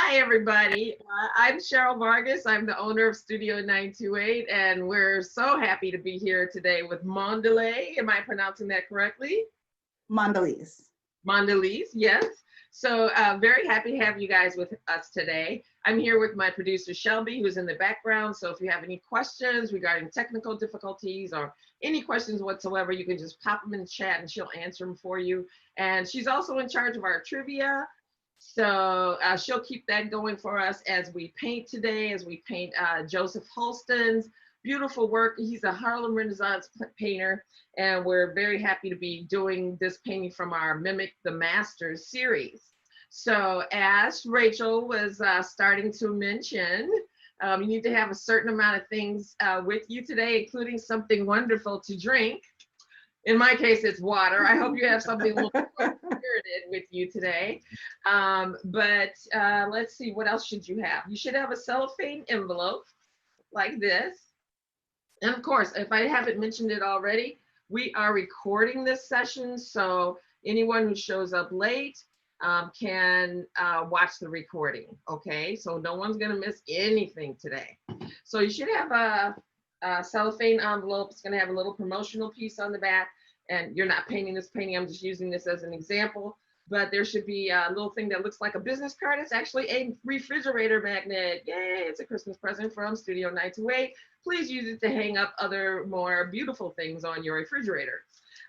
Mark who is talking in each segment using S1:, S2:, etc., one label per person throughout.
S1: Hi, everybody. I'm Cheryl Vargas. I'm the owner of Studio 928, and we're so happy to be here today with Mondelez. Am I pronouncing that correctly?
S2: Mondelez.
S1: Mondelez, yes. So very happy to have you guys with us today. I'm here with my producer, Shelby, who's in the background. So if you have any questions regarding technical difficulties or any questions whatsoever, you can just pop them in the chat and she'll answer them for you. And she's also in charge of our trivia. So she'll keep that going for us as we paint today, as we paint Joseph Holston's beautiful work. He's a Harlem Renaissance painter, and we're very happy to be doing this painting from our Mimic the Masters series. So as Rachel was starting to mention, you need to have a certain amount of things with you today, including something wonderful to drink. In my case, it's water. I hope you have something a little spirited with you today. Let's see, what else should you have? You should have a cellophane envelope like this. And of course, if I haven't mentioned it already, we are recording this session. So anyone who shows up late can watch the recording. Okay, so no one's going to miss anything today. So you should have a cellophane envelope. It's going to have a little promotional piece on the back. And you're not painting this painting, I'm just using this as an example. But there should be a little thing that looks like a business card. It's actually a refrigerator magnet. Yay, it's a Christmas present from Studio 928. Please use it to hang up other more beautiful things on your refrigerator.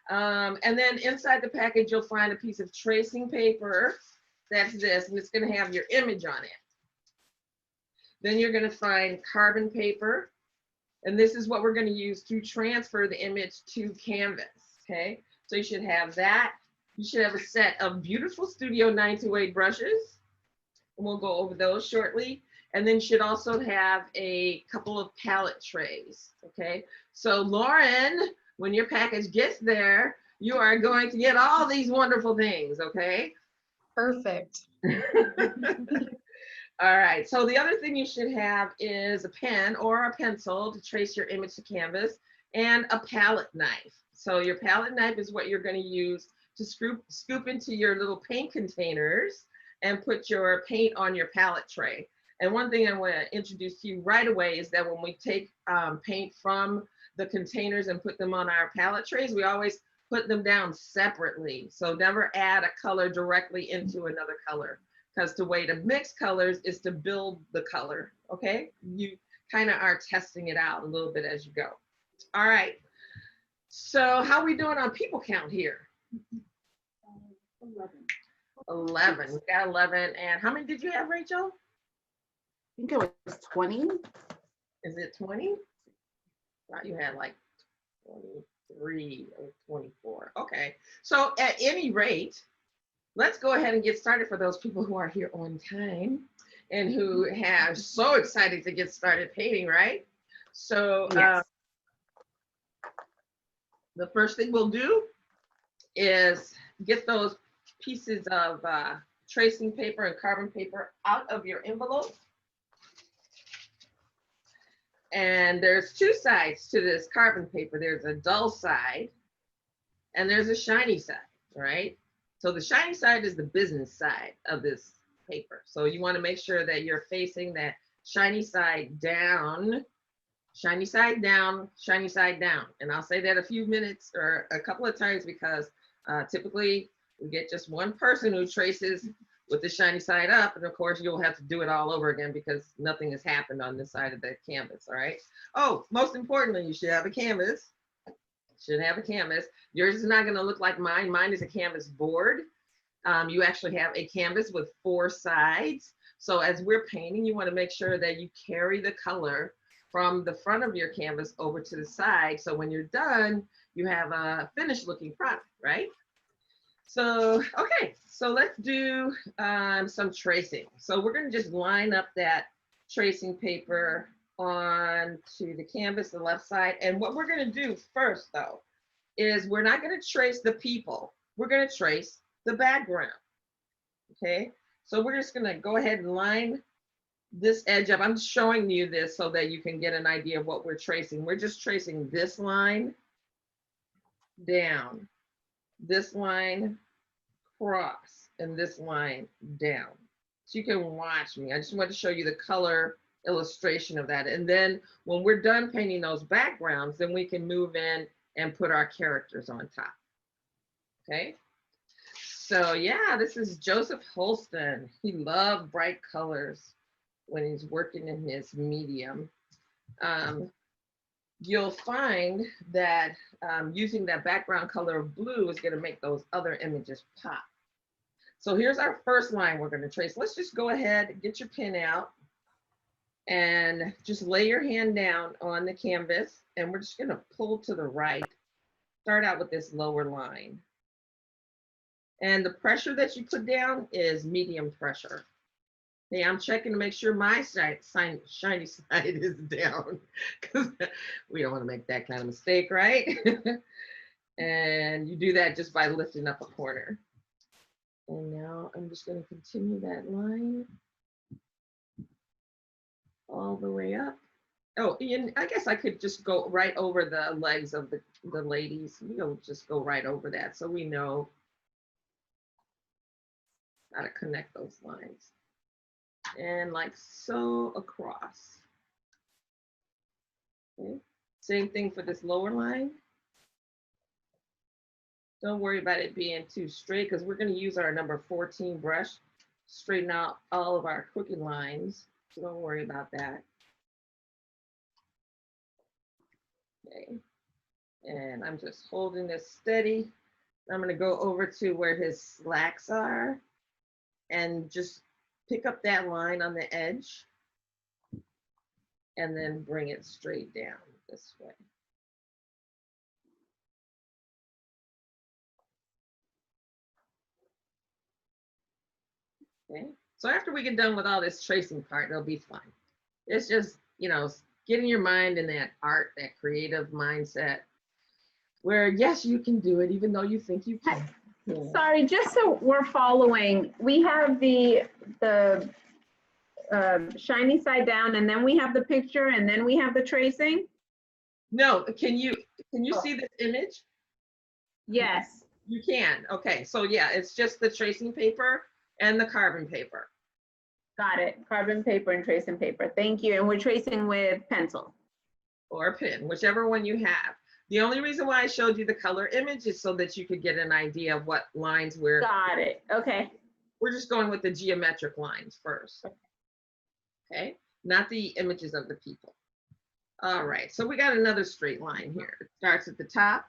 S1: And then inside the package, you'll find a piece of tracing paper. That's this, and it's gonna have your image on it. Then you're gonna find carbon paper. And this is what we're gonna use to transfer the image to canvas, okay? So you should have that. You should have a set of beautiful Studio 928 brushes. And we'll go over those shortly. And then you should also have a couple of palette trays, okay? So Lauren, when your package gets there, you are going to get all these wonderful things, okay?
S3: Perfect.
S1: All right, so the other thing you should have is a pen or a pencil to trace your image to canvas, and a palette knife. So your palette knife is what you're going to use to scoop into your little paint containers and put your paint on your palette tray. And one thing I want to introduce to you right away is that when we take paint from the containers and put them on our palette trays, we always put them down separately. So never add a color directly into another color, because the way to mix colors is to build the color, okay? You kind of are testing it out a little bit as you go. All right, so how are we doing on people count here? 11, we got 11. And how many did you have, Rachel?
S2: I think it was 20.
S1: Is it 20? Thought you had like 23 or 24. Okay, so at any rate, let's go ahead and get started for those people who are here on time and who have so excited to get started painting, right? So
S2: Yes.
S1: the first thing we'll do is get those pieces of tracing paper and carbon paper out of your envelope. And there's two sides to this carbon paper. There's a dull side and there's a shiny side, right? So the shiny side is the business side of this paper. So you want to make sure that you're facing that shiny side down, shiny side down, shiny side down. And I'll say that a few minutes or a couple of times because typically we get just one person who traces with the shiny side up. And of course you'll have to do it all over again because nothing has happened on this side of the canvas, all right? Oh, most importantly, you should have a canvas. Should have a canvas. Yours is not going to look like mine. Mine is a canvas board. You actually have a canvas with 4 sides. So as we're painting, you want to make sure that you carry the color from the front of your canvas over to the side. So when you're done, you have a finished looking product, right? So, okay, so let's do some tracing. So we're going to just line up that tracing paper onto the canvas, the left side. And what we're going to do first, though, is we're not going to trace the people. We're going to trace the background. Okay, so we're just going to go ahead and line this edge up. I'm showing you this so that you can get an idea of what we're tracing. We're just tracing this line down, this line across, and this line down. So you can watch me. I just want to show you the color illustration of that. And then when we're done painting those backgrounds, then we can move in and put our characters on top. Okay. So yeah, this is Joseph Holston. He loved bright colors when he's working in his medium. You'll find that using that background color of blue is going to make those other images pop. So here's our first line we're going to trace. Let's just go ahead, get your pen out, and just lay your hand down on the canvas, and we're just going to pull to the right. Start out with this lower line. And the pressure that you put down is medium pressure. Okay, I'm checking to make sure my shiny side is down, because we don't want to make that kind of mistake, right? And you do that just by lifting up a corner. And now I'm just going to continue that line all the way up. Oh, and I guess I could just go right over the legs of the ladies. We'll just go right over that so we know how to connect those lines. And like so across. Okay. Same thing for this lower line. Don't worry about it being too straight, because we're going to use our number 14 brush to straighten out all of our crooked lines. So don't worry about that. Okay. And I'm just holding this steady. I'm going to go over to where his slacks are and just pick up that line on the edge and then bring it straight down this way. Okay, so after we get done with all this tracing part, it'll be fun. It's just, you know, getting your mind in that art, that creative mindset where, yes, you can do it, even though you think you can. Yeah.
S3: Sorry, just so we're following, we have the shiny side down, and then we have the picture, and then we have the tracing?
S1: No, can you see this image?
S3: Yes.
S1: You can. Okay, so yeah, it's just the tracing paper and the carbon paper.
S3: Got it. Carbon paper and tracing paper. Thank you. And we're tracing with pencil.
S1: Or a pen, whichever one you have. The only reason why I showed you the color image is so that you could get an idea of what lines we're.
S3: Got it. Okay.
S1: We're just going with the geometric lines first. Okay, not the images of the people. All right, so we got another straight line here. It starts at the top.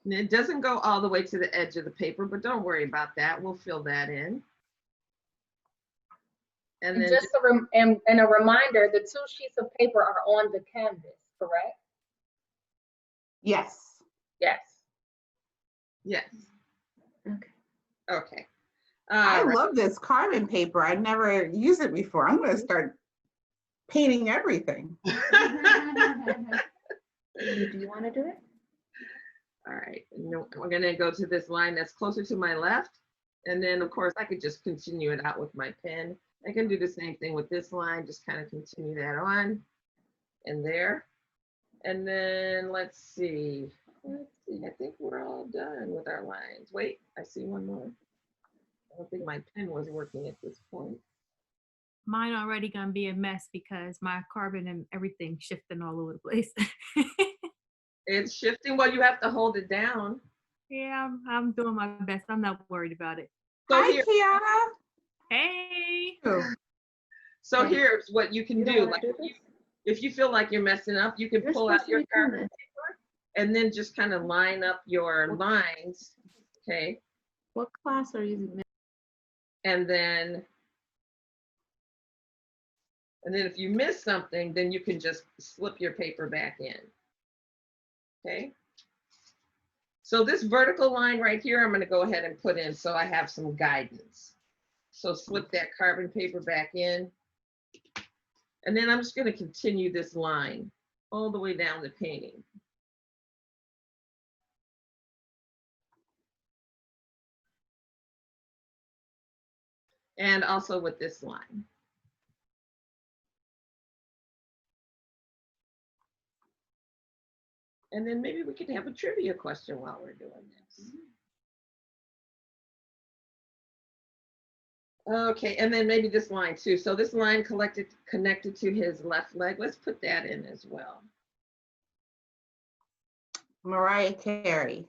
S1: And it doesn't go all the way to the edge of the paper, but don't worry about that. We'll fill that in. And then
S4: just a reminder, the 2 sheets of paper are on the canvas, correct?
S2: Yes.
S4: Yes.
S1: yes.
S3: Okay.
S1: Okay.
S2: I
S1: Right.
S2: love this carbon paper. I've never used it before. I'm going to start painting everything.
S3: Do you want to do it?
S1: All right, we're gonna go to this line that's closer to my left. And then of course I could just continue it out with my pen. I can do the same thing with this line, just kind of continue that on and there. And then let's see, I think we're all done with our lines. Wait, I see one more. I don't think my pen was working at this point.
S5: Mine already gonna be a mess because my carbon and everything shifting all over the place.
S1: It's shifting. Well, you have to hold it down.
S5: Yeah, I'm doing my best. I'm not worried about it.
S1: So
S2: Hi,
S1: here,
S2: Kiara.
S5: Hey,
S2: Oh,
S1: so
S3: Okay.
S1: here's what you can
S3: You don't
S1: do.
S3: wanna
S1: Like
S3: do this?
S1: if you feel like you're messing up, you can
S3: You're
S1: pull out
S3: supposed to
S1: your
S3: be doing
S1: carbon
S3: this.
S1: paper and then just kind of line up your lines. Okay.
S3: What class are you?
S1: And then if you miss something, then you can just slip your paper back in. Okay. So this vertical line right here, I'm going to go ahead and put in so I have some guidance. So slip that carbon paper back in. And then I'm just going to continue this line all the way down the painting. And also with this line. And then maybe we could have a trivia question while we're doing this. Okay, and then maybe this line too. So this line connected to his left leg. Let's put that in as well.
S2: Mariah Carey.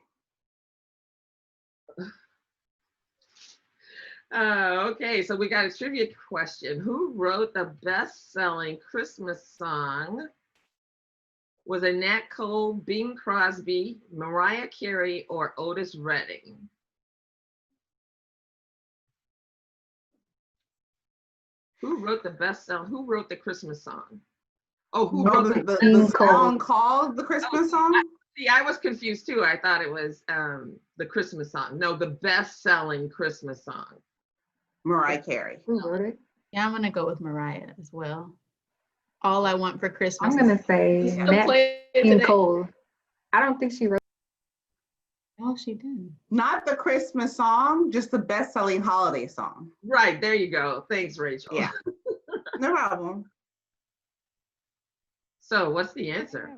S1: Okay, so we got a trivia question. Who wrote the best-selling Christmas song? Was it Nat Cole, Bing Crosby, Mariah Carey, or Otis Redding? Who wrote the best-selling? Who wrote the Christmas song? Oh, who
S2: No,
S1: wrote
S2: the
S4: Bing
S2: song
S4: Cole.
S2: called the Christmas song?
S1: See, I was confused too. I thought it was the Christmas song. No, the best-selling Christmas song.
S2: Mariah Carey.
S4: Who wrote it?
S5: Yeah, I'm gonna go with Mariah as well. All I Want for Christmas.
S4: I'm gonna say
S1: Still
S4: Nat
S1: play it
S4: King
S1: today.
S4: Cole. I don't think she wrote.
S5: Oh, she did.
S2: Not the Christmas song, just the best-selling holiday song.
S1: Right, there you go. Thanks, Rachel.
S2: Yeah. No problem.
S1: So what's the answer?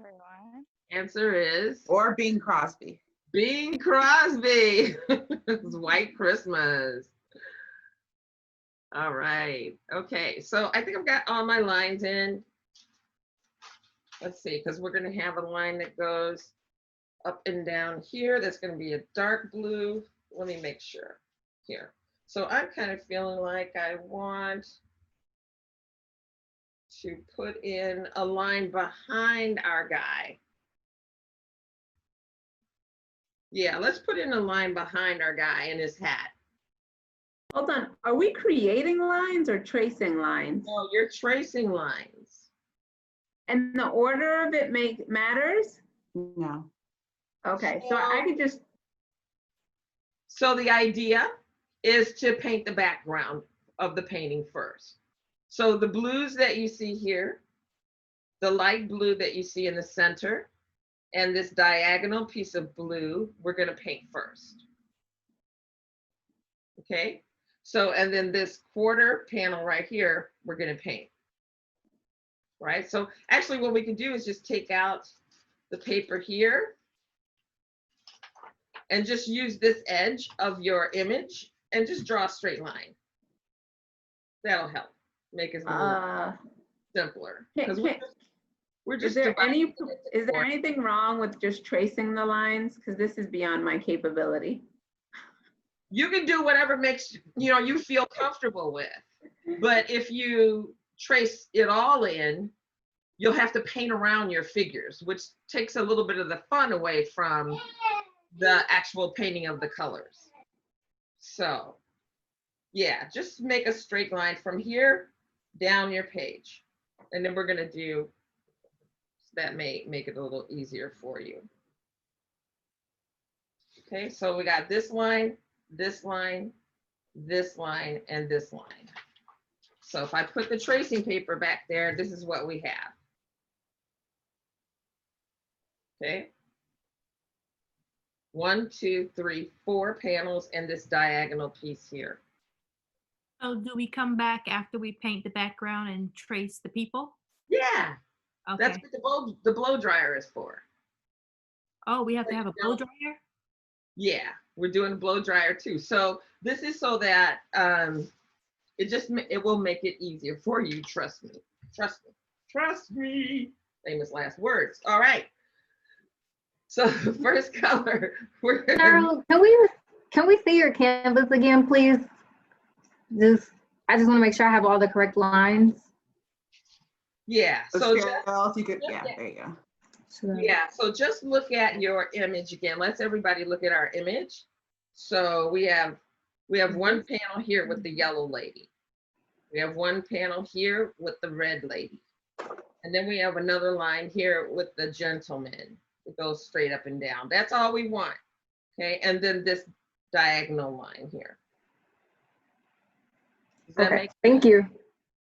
S1: Answer is
S2: Or Bing Crosby.
S1: Bing Crosby. It's White Christmas. All right. Okay. So I think I've got all my lines in. Let's see, because we're going to have a line that goes up and down here. That's going to be a dark blue. Let me make sure here. So I'm kind of feeling like I want to put in a line behind our guy. Yeah, let's put in a line behind our guy and his hat.
S3: Hold on, are we creating lines or tracing lines?
S1: No, you're tracing lines.
S3: And the order of it matters?
S2: No.
S3: Okay, so I could just,
S1: So the idea is to paint the background of the painting first. So the blues that you see here, the light blue that you see in the center, and this diagonal piece of blue, we're going to paint first. Okay, so and then this quarter panel right here, we're going to paint. Right, so actually what we can do is just take out the paper here and just use this edge of your image and just draw a straight line. That'll help make it a little simpler. Because we're
S3: is
S1: just
S3: there
S1: dividing it into four.
S3: anything wrong with just tracing the lines? Because this is beyond my capability.
S1: You can do whatever makes you feel comfortable with. But if you trace it all in, you'll have to paint around your figures, which takes a little bit of the fun away from the actual painting of the colors. So yeah, just make a straight line from here down your page. And then we're going to do, that may make it a little easier for you. Okay, so we got this line, this line, this line, and this line. So if I put the tracing paper back there, this is what we have. Okay. 1, 2, 3, 4 panels and this diagonal piece here.
S5: So do we come back after we paint the background and trace the people?
S1: Yeah,
S5: Okay.
S1: that's what the blow dryer is for.
S5: Oh, we have to have a blow dryer?
S1: Yeah, we're doing a blow dryer too. So this is so that it will make it easier for you. Trust me. Trust me. Trust me. Famous last words. All right. So the first color we're gonna,
S4: Carol, can we see your canvas again, please? I just want to make sure I have all the correct lines.
S1: yeah. So
S2: Cheryl, if you could, yeah, there you go.
S1: yeah, so just look at your image again. Let's everybody look at our image. So we have one panel here with the yellow lady. We have one panel here with the red lady. And then we have another line here with the gentleman. It goes straight up and down. That's all we want. Okay, and then this diagonal line here. Does that
S4: Okay,
S1: make
S4: thank you.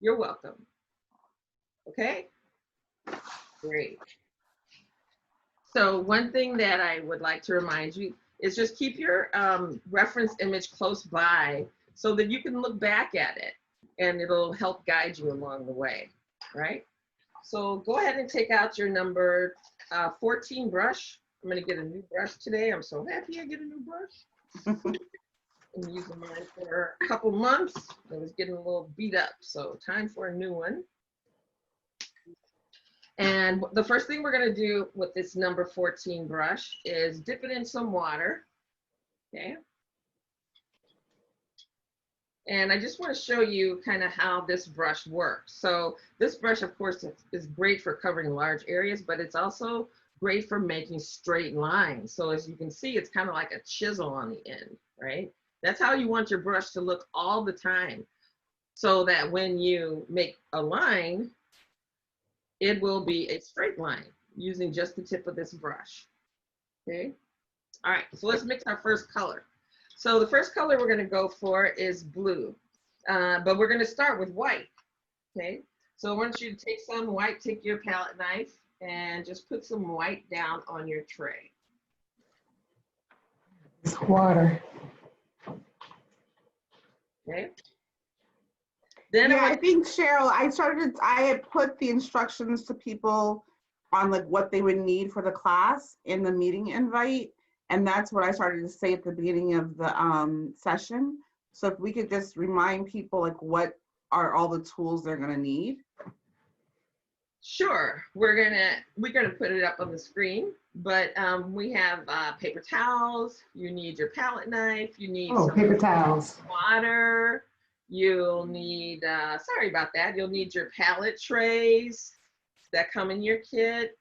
S1: You're welcome. Okay, great. So one thing that I would like to remind you is just keep your reference image close by so that you can look back at it and it'll help guide you along the way, right? So go ahead and take out your number 14 brush. I'm gonna get a new brush today. I'm so happy I get a new brush. been using mine for a couple months. It was getting a little beat up, so time for a new one. And the first thing we're going to do with this number 14 brush is dip it in some water. Okay. And I just want to show you kind of how this brush works. So this brush, of course, is great for covering large areas, but it's also great for making straight lines. So as you can see, it's kind of like a chisel on the end, right? That's how you want your brush to look all the time, so that when you make a line, it will be a straight line using just the tip of this brush. Okay. All right, so let's mix our first color. So the first color we're going to go for is blue, but we're going to start with white. Okay, so I want you to take some white, take your palette knife, and just put some white down on your tray.
S6: It's water.
S1: Okay. Then
S2: Yeah, I think Cheryl, I had put the instructions to people on like what they would need for the class in the meeting invite. And that's what I started to say at the beginning of the session. So if we could just remind people like what are all the tools they're gonna need.
S1: Sure, we're gonna put it up on the screen, but we have paper towels. You need your palette knife. You need
S6: Oh,
S1: some
S6: paper towels.
S1: water. You'll need, sorry about that. You'll need your palette trays that come in your kit.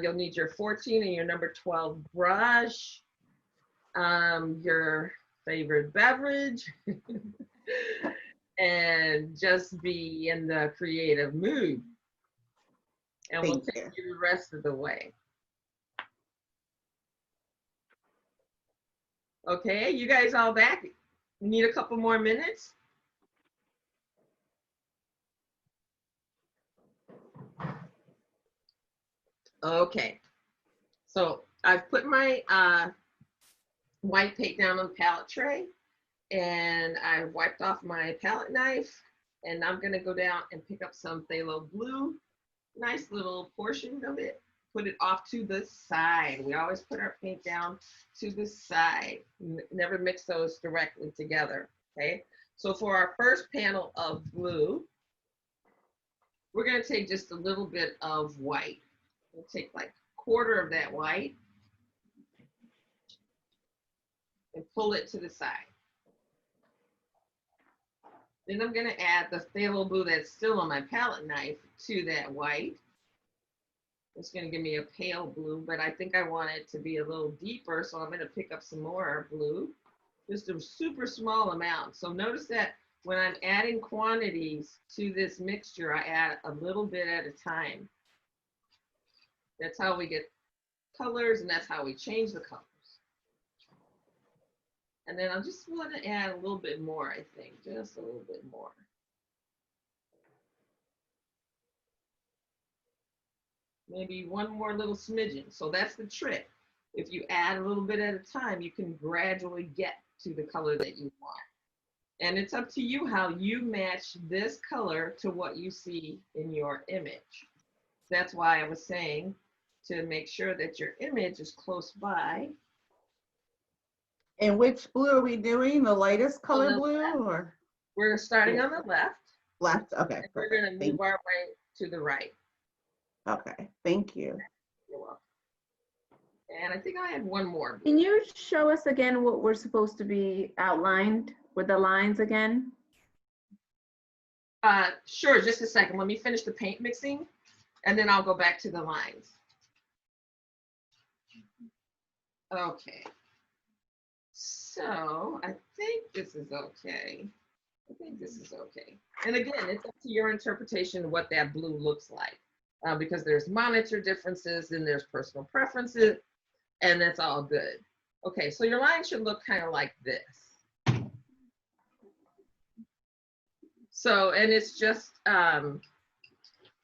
S1: You'll need your 14 and your number 12 brush, your favorite beverage, and just be in the creative mood. And we'll
S2: Thank
S1: take you the rest of the way. Okay, you guys all back? We need a couple more minutes. Okay, so I've put my white paint down on the palette tray, and I wiped off my palette knife, and I'm gonna go down and pick up some phthalo blue, nice little portion of it, put it off to the side. We always put our paint down to the side, never mix those directly together, okay? So for our first panel of blue, we're gonna take just a little bit of white. We'll take like a quarter of that white and pull it to the side. Then I'm gonna add the phthalo blue that's still on my palette knife to that white. It's gonna give me a pale blue, but I think I want it to be a little deeper, so I'm gonna pick up some more blue, just a super small amount. So notice that when I'm adding quantities to this mixture, I add a little bit at a time. That's how we get colors, and that's how we change the colors. And then I just want to add a little bit more, I think, just a little bit more. Maybe one more little smidgen. So that's the trick. If you add a little bit at a time, you can gradually get to the color that you want. And it's up to you how you match this color to what you see in your image. That's why I was saying to make sure that your image is close by.
S2: And which blue are we doing? The lightest color blue or
S1: We're starting on the left.
S2: left? Okay.
S1: And we're going to move our way to the right.
S2: Okay, thank you.
S1: You're welcome. And I think I had one more.
S3: Can you show us again what we're supposed to be outlined with the lines again?
S1: Sure, just a second. Let me finish the paint mixing, and then I'll go back to the lines. Okay. So I think this is okay. I think this is okay. And again, it's up to your interpretation of what that blue looks like, because there's monitor differences and there's personal preferences, and that's all good. Okay, so your line should look kind of like this. So, and it's just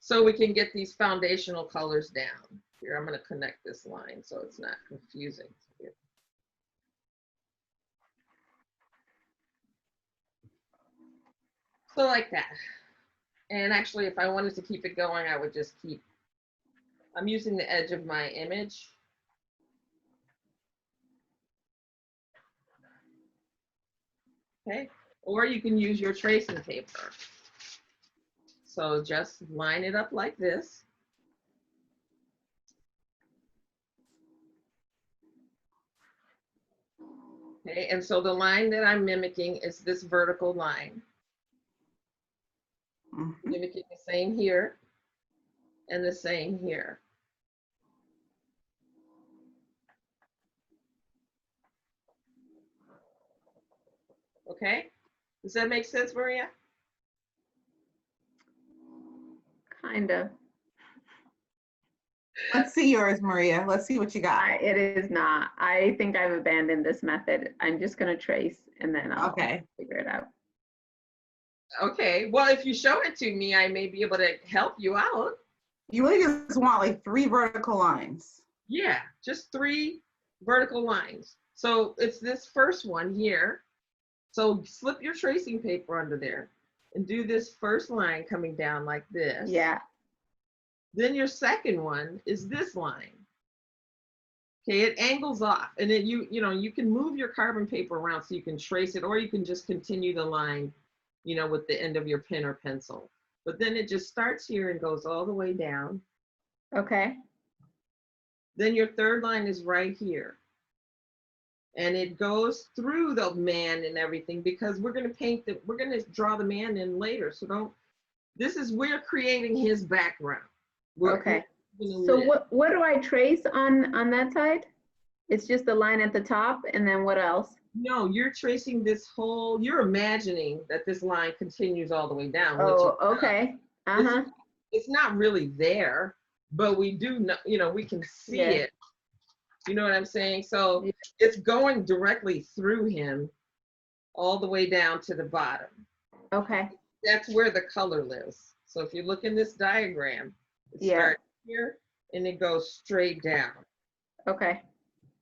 S1: so we can get these foundational colors down. Here, I'm going to connect this line so it's not confusing. So like that. And actually, if I wanted to keep it going, I would just keep, I'm using the edge of my image. Okay, or you can use your tracing paper. So just line it up like this. Okay, and so the line that I'm mimicking is this vertical line.
S2: Mhm.
S1: Mimicking the same here and the same here. Okay, does that make sense, Maria?
S3: Kind of.
S2: Let's see yours, Maria. Let's see what you got.
S3: It is not. I think I've abandoned this method. I'm just gonna trace and then I'll
S2: Okay.
S3: figure it out.
S1: Okay, well, if you show it to me, I may be able to help you out.
S2: You really just want like 3 vertical lines.
S1: Yeah, just 3 vertical lines. So it's this first one here. So slip your tracing paper under there and do this first line coming down like this.
S3: Yeah.
S1: Then your second one is this line. Okay, it angles off, and then you can move your carbon paper around so you can trace it, or you can just continue the line, with the end of your pen or pencil. But then it just starts here and goes all the way down.
S3: Okay.
S1: Then your third line is right here. And it goes through the man and everything, because we're going to draw the man in later. So we're creating his background.
S3: Okay. So what do I trace on that side? It's just the line at the top, and then what else?
S1: No, you're tracing you're imagining that this line continues all the way down.
S3: Oh, okay. Uh-huh.
S1: It's not really there, but we do know, we can see
S3: Yeah.
S1: it. You know what I'm saying? So
S3: Yeah.
S1: it's going directly through him all the way down to the bottom.
S3: Okay.
S1: That's where the color lives. So if you look in this diagram, it
S3: Yeah.
S1: starts here and it goes straight down.
S3: Okay.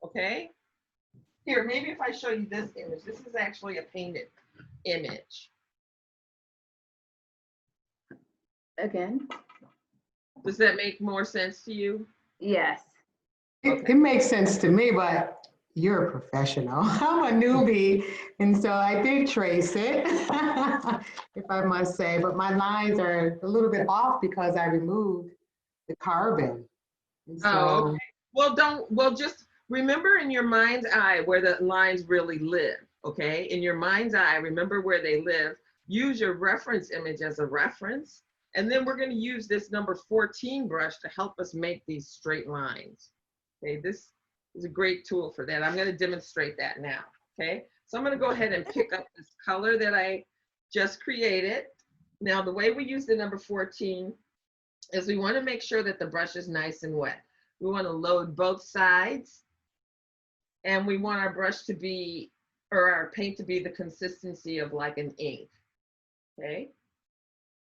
S1: Okay? Here, maybe if I show you this image, this is actually a painted image.
S3: Again?
S1: Does that make more sense to you?
S3: Yes.
S6: It makes sense to me, but you're a professional. I'm a newbie, and so I did trace it, if I must say, but my lines are a little bit off because I removed the carbon. And
S1: Oh,
S6: so,
S1: okay. Well, just remember in your mind's eye where the lines really live, okay? In your mind's eye, remember where they live. Use your reference image as a reference. And then we're going to use this number 14 brush to help us make these straight lines. Okay, this is a great tool for that. I'm going to demonstrate that now, okay? So I'm going to go ahead and pick up this color that I just created. Now, the way we use the number 14 is we want to make sure that the brush is nice and wet. We want to load both sides, and we want our brush to be, or our paint to be, the consistency of like an ink, okay?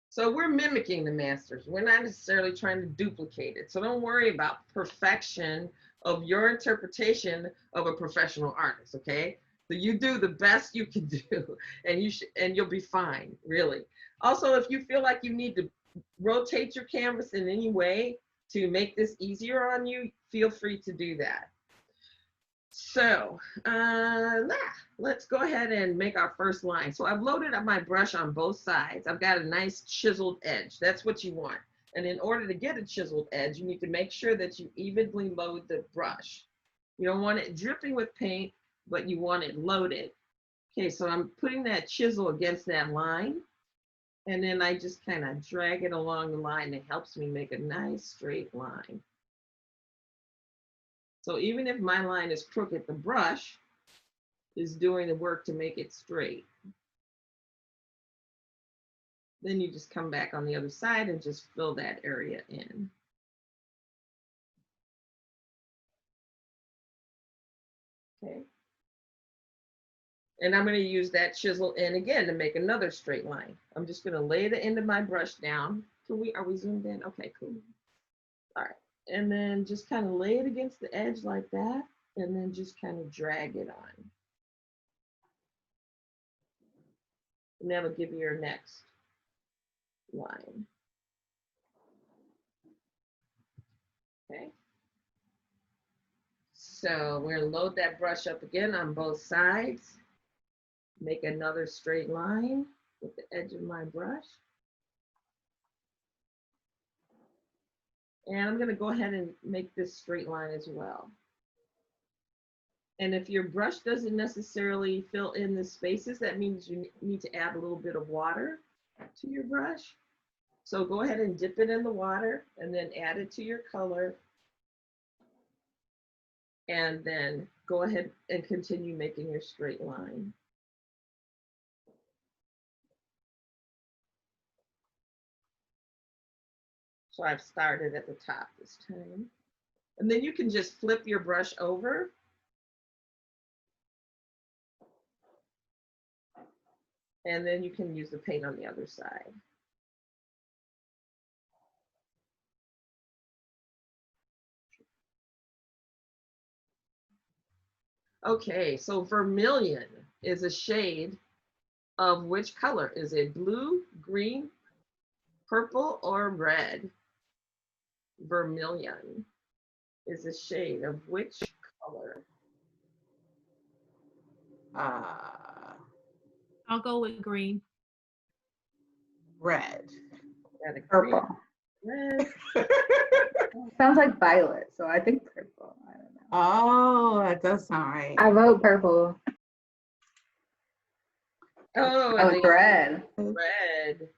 S1: So we're mimicking the masters. We're not necessarily trying to duplicate it. So don't worry about perfection of your interpretation of a professional artist, okay? So you do the best you can do, and you'll be fine, really. Also, if you feel like you need to rotate your canvas in any way to make this easier on you, feel free to do that. So let's go ahead and make our first line. So I've loaded up my brush on both sides. I've got a nice chiseled edge. That's what you want. And in order to get a chiseled edge, you need to make sure that you evenly load the brush. You don't want it dripping with paint, but you want it loaded. Okay, so I'm putting that chisel against that line. And then I just kind of drag it along the line. It helps me make a nice straight line. So even if my line is crooked, the brush is doing the work to make it straight. Then you just come back on the other side and just fill that area in. Okay. And I'm going to use that chisel in again to make another straight line. I'm just going to lay the end of my brush down. Are we zoomed in? Okay, cool. All right. And then just kind of lay it against the edge like that, and then just kind of drag it on. And that'll give you your next line. Okay. So we're gonna load that brush up again on both sides. make another straight line with the edge of my brush. And I'm going to go ahead and make this straight line as well. And if your brush doesn't necessarily fill in the spaces, that means you need to add a little bit of water to your brush. So go ahead and dip it in the water and then add it to your color. And then go ahead and continue making your straight line. So I've started at the top this time. And then you can just flip your brush over. And then you can use the paint on the other side. Okay, so vermilion is a shade of which color? Is it blue, green, purple, or red? Vermilion is a shade of which color?
S5: I'll go with green.
S2: Red.
S1: Got a green,
S3: Purple.
S1: red.
S3: Sounds like violet, so I think purple. I don't know.
S2: Oh, that does sound right.
S4: I vote purple.
S1: Oh,
S3: Oh,
S1: and
S3: it's
S1: they-
S3: red.
S1: red,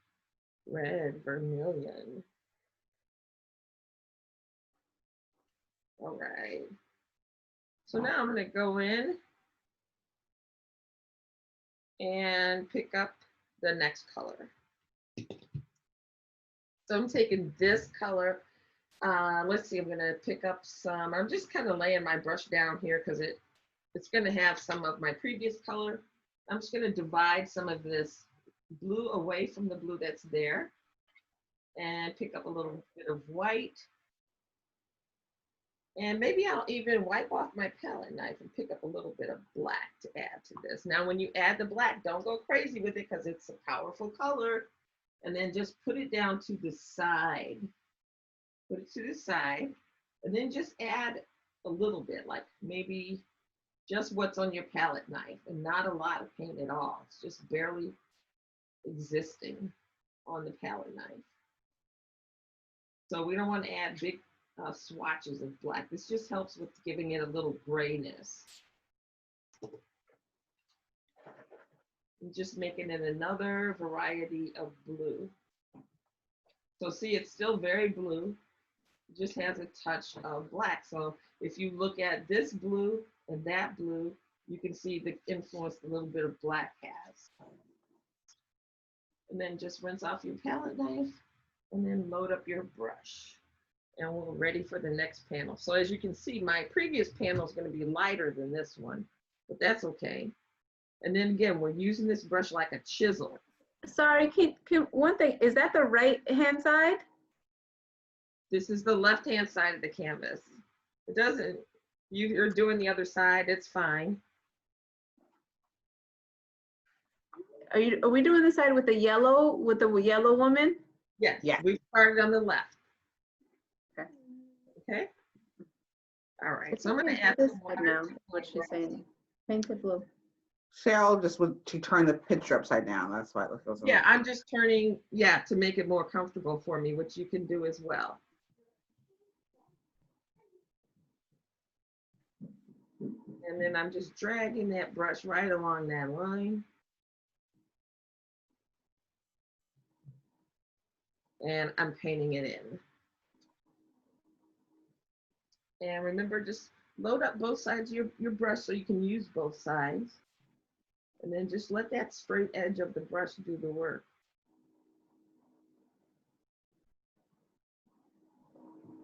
S1: red, vermilion. All right. So now I'm going to go in and pick up the next color. So I'm taking this color. Let's see, I'm going to pick up some. I'm just kind of laying my brush down here because it's going to have some of my previous color. I'm just going to divide some of this blue away from the blue that's there and pick up a little bit of white. And maybe I'll even wipe off my palette knife and pick up a little bit of black to add to this. Now, when you add the black, don't go crazy with it because it's a powerful color. And then just put it down to the side. Put it to the side. And then just add a little bit, like maybe just what's on your palette knife and not a lot of paint at all. It's just barely existing on the palette knife. So we don't want to add big swatches of black. This just helps with giving it a little grayness. And just making it another variety of blue. So see, it's still very blue. It just has a touch of black. So if you look at this blue and that blue, you can see the influence a little bit of black has. And then just rinse off your palette knife and then load up your brush. And we're ready for the next panel. So as you can see, my previous panel is going to be lighter than this one, but that's okay. And then again, we're using this brush like a chisel.
S3: Sorry, one thing, is that the right hand side?
S1: This is the left-hand side of the canvas. It doesn't, you're doing the other side, it's fine.
S3: Are we doing the side with the yellow woman?
S1: Yes,
S2: Yeah.
S1: we started on the left.
S3: Okay.
S1: Okay. All right,
S3: It's
S1: so I'm going to add
S3: this
S1: some
S3: side
S1: water
S3: now,
S1: to
S3: what
S1: my
S3: she's saying. Painted blue.
S2: Cheryl just she turned the picture upside down. That's why it goes.
S1: Yeah, I'm just turning, to make it more comfortable for me, which you can do as well. And then I'm just dragging that brush right along that line. And I'm painting it in. And remember, just load up both sides of your brush so you can use both sides. And then just let that straight edge of the brush do the work.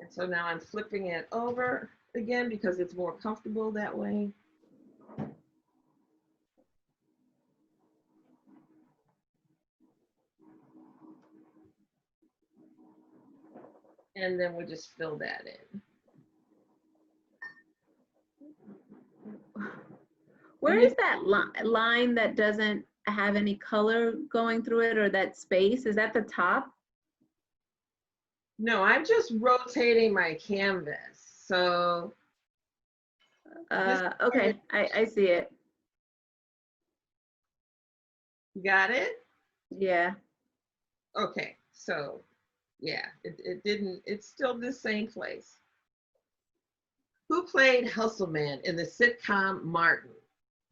S1: And so now I'm flipping it over again because it's more comfortable that way. And then we'll just fill that in.
S3: Where is that line that doesn't have any color going through it, or that space? Is that the top?
S1: No, I'm just rotating my canvas. So
S3: Okay, I see it.
S1: You got it?
S3: Yeah.
S1: Okay, so yeah, it's still the same place. Who played Hustleman in the sitcom Martin?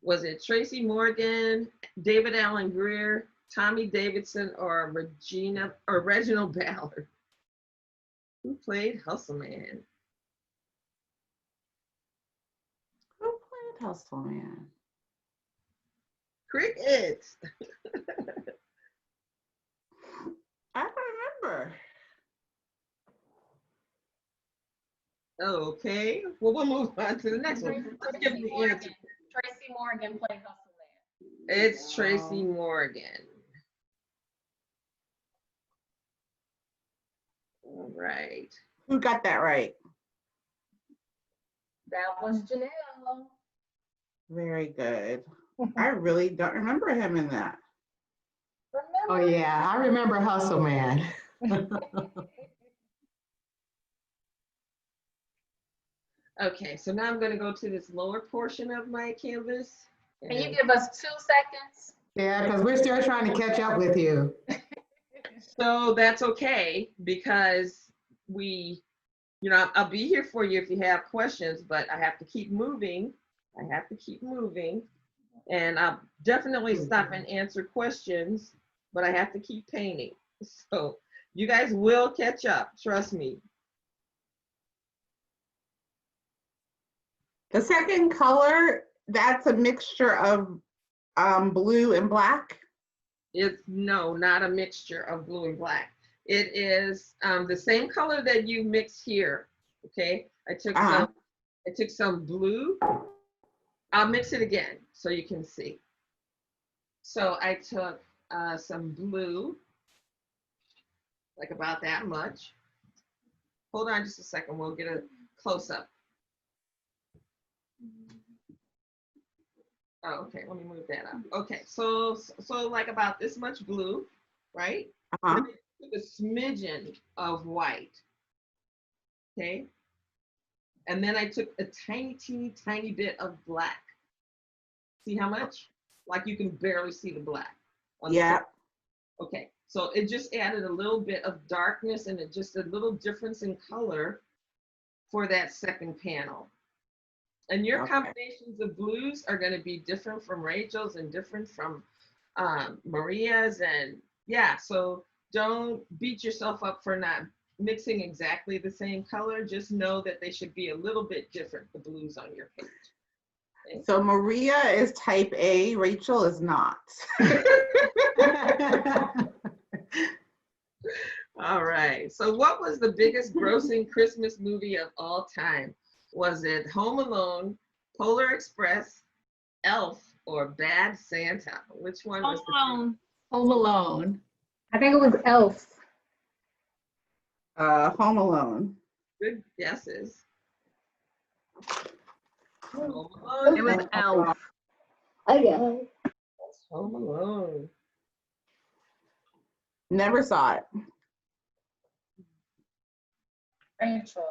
S1: Was it Tracy Morgan, David Allen Greer, Tommy Davidson, or Reginald Ballard? Who played Hustleman?
S2: Who played Hustle Man?
S1: Cricket.
S2: I don't remember.
S1: Okay, well, we'll move on to the next one. Let's give the answer.
S7: Tracy Morgan played Hustle Man.
S1: It's Tracy Morgan. All right.
S2: Who got that right?
S7: That was Janelle.
S2: Very good. I really don't remember him in that.
S6: Oh,
S7: Remember?
S6: yeah, I remember Hustle Man.
S1: Okay, so now I'm going to go to this lower portion of my canvas.
S7: Can you give us 2 seconds?
S6: Yeah, because we're still trying to catch up with you.
S1: So that's okay because I'll be here for you if you have questions, but I have to keep moving. And I'll definitely stop and answer questions, but I have to keep painting. So you guys will catch up, trust me.
S2: The second color, that's a mixture of blue and black.
S1: It's not a mixture of blue and black. It is the same color that you mix here. Okay, I took some blue. I'll mix it again so you can see. So I took some blue, like about that much. Hold on just a second, we'll get a close up. Oh, okay, let me move that up. Okay, so like about this much blue, right?
S2: Uh-huh.
S1: Then I took a smidgen of white, okay? And then I took a tiny bit of black. See how much? Like you can barely see the black.
S2: Yeah.
S1: Okay, so it just added a little bit of darkness and just a little difference in color for that second panel. And your combinations of blues are going to be different from Rachel's and different from Maria's. And yeah, so don't beat yourself up for not mixing exactly the same color. Just know that they should be a little bit different, the blues on your page. Okay.
S2: So Maria is type A, Rachel is not.
S1: All right, so what was the biggest grossing Christmas movie of all time? Was it Home Alone, Polar Express, Elf, or Bad Santa? Which one was
S5: Home
S3: Home Alone.
S4: I think it was Elf.
S2: Home Alone.
S1: good guesses? Home Alone.
S3: It was Elf.
S4: Okay.
S1: Home Alone.
S2: Never saw it.
S7: Rachel.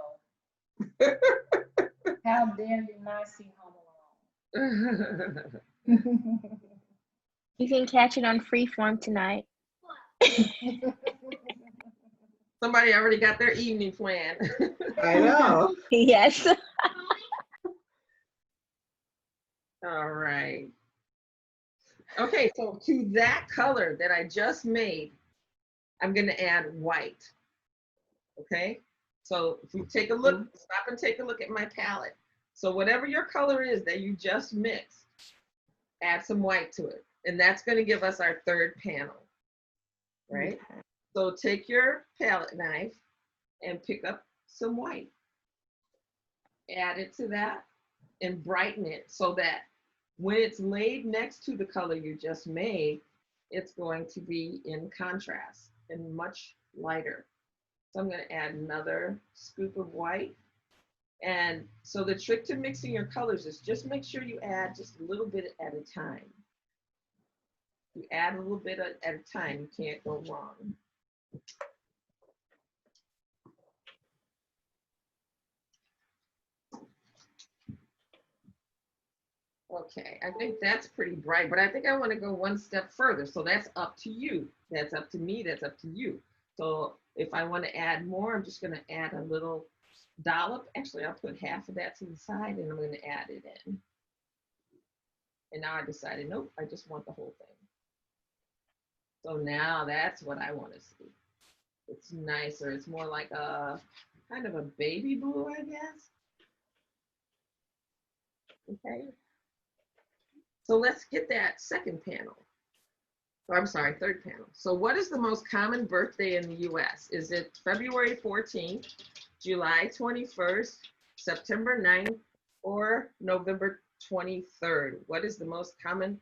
S7: How dare you not see Home Alone?
S8: You can catch it on Freeform tonight.
S1: Somebody already got their evening plan.
S2: I know.
S8: Yes.
S1: All right. Okay, so to that color that I just made, I'm going to add white. Okay, so if you take a look, stop and take a look at my palette. So whatever your color is that you just mixed, add some white to it. And that's going to give us our third panel, right? Okay. So take your palette knife and pick up some white. Add it to that and brighten it so that when it's laid next to the color you just made, it's going to be in contrast and much lighter. So I'm going to add another scoop of white. And so the trick to mixing your colors is just make sure you add just a little bit at a time. You add a little bit at a time, you can't go wrong. Okay, I think that's pretty bright, but I think I want to go one step further. So that's up to you. That's up to me. That's up to you. So if I want to add more, I'm just going to add a little dollop. Actually, I'll put half of that to the side and I'm going to add it in. And now I decided, nope, I just want the whole thing. So now that's what I want to see. It's nicer. It's more like a kind of a baby blue, I guess. Okay. So let's get that second panel. Or I'm sorry, third panel. So what is the most common birthday in the US? Is it February 14th, July 21st, September 9th, or November 23rd? What is the most common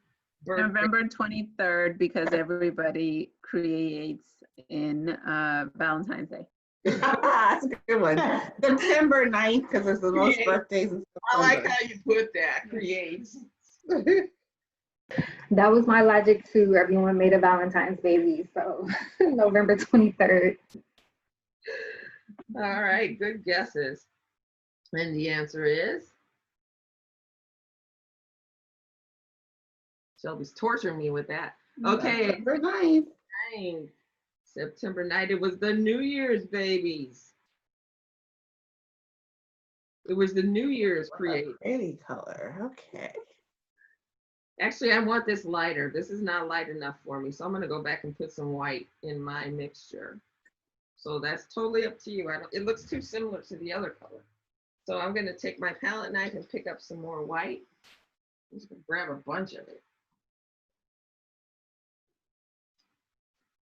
S1: birthday?
S3: November 23rd, because everybody creates in Valentine's Day.
S2: That's a good one. September 9th, because there's the most birthdays in
S1: I like
S2: September.
S1: how you put that, creates.
S4: That was my logic too. Everyone made a Valentine's baby, so November 23rd.
S1: All right, good guesses. And the answer is? Shelby's torturing me with that. Okay.
S2: September 9th.
S1: 9th. September 9th. It was the New Year's babies. It was the New Year's create.
S2: Pretty color. Okay.
S1: Actually, I want this lighter. This is not light enough for me. So I'm going to go back and put some white in my mixture. So that's totally up to you. It looks too similar to the other color. So I'm going to take my palette knife and pick up some more white. I'm just going to grab a bunch of it.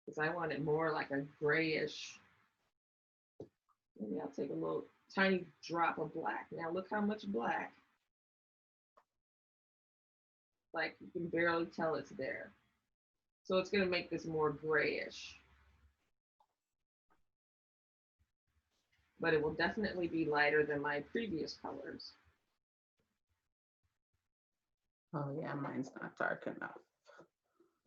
S1: Because I want it more like a grayish. Maybe I'll take a little tiny drop of black. Now look how much black. Like you can barely tell it's there. So it's going to make this more grayish. But it will definitely be lighter than my previous colors.
S2: Oh yeah, mine's not dark enough.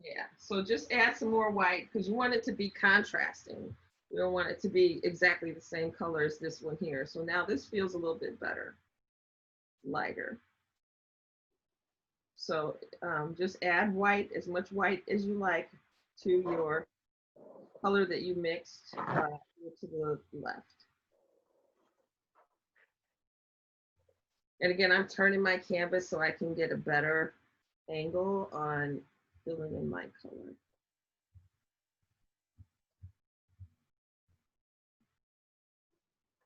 S1: Yeah, so just add some more white because you want it to be contrasting. You don't want it to be exactly the same color as this one here. So now this feels a little bit better, lighter. So just add white, as much white as you like to your color that you mixed to the left. And again, I'm turning my canvas so I can get a better angle on filling in my color.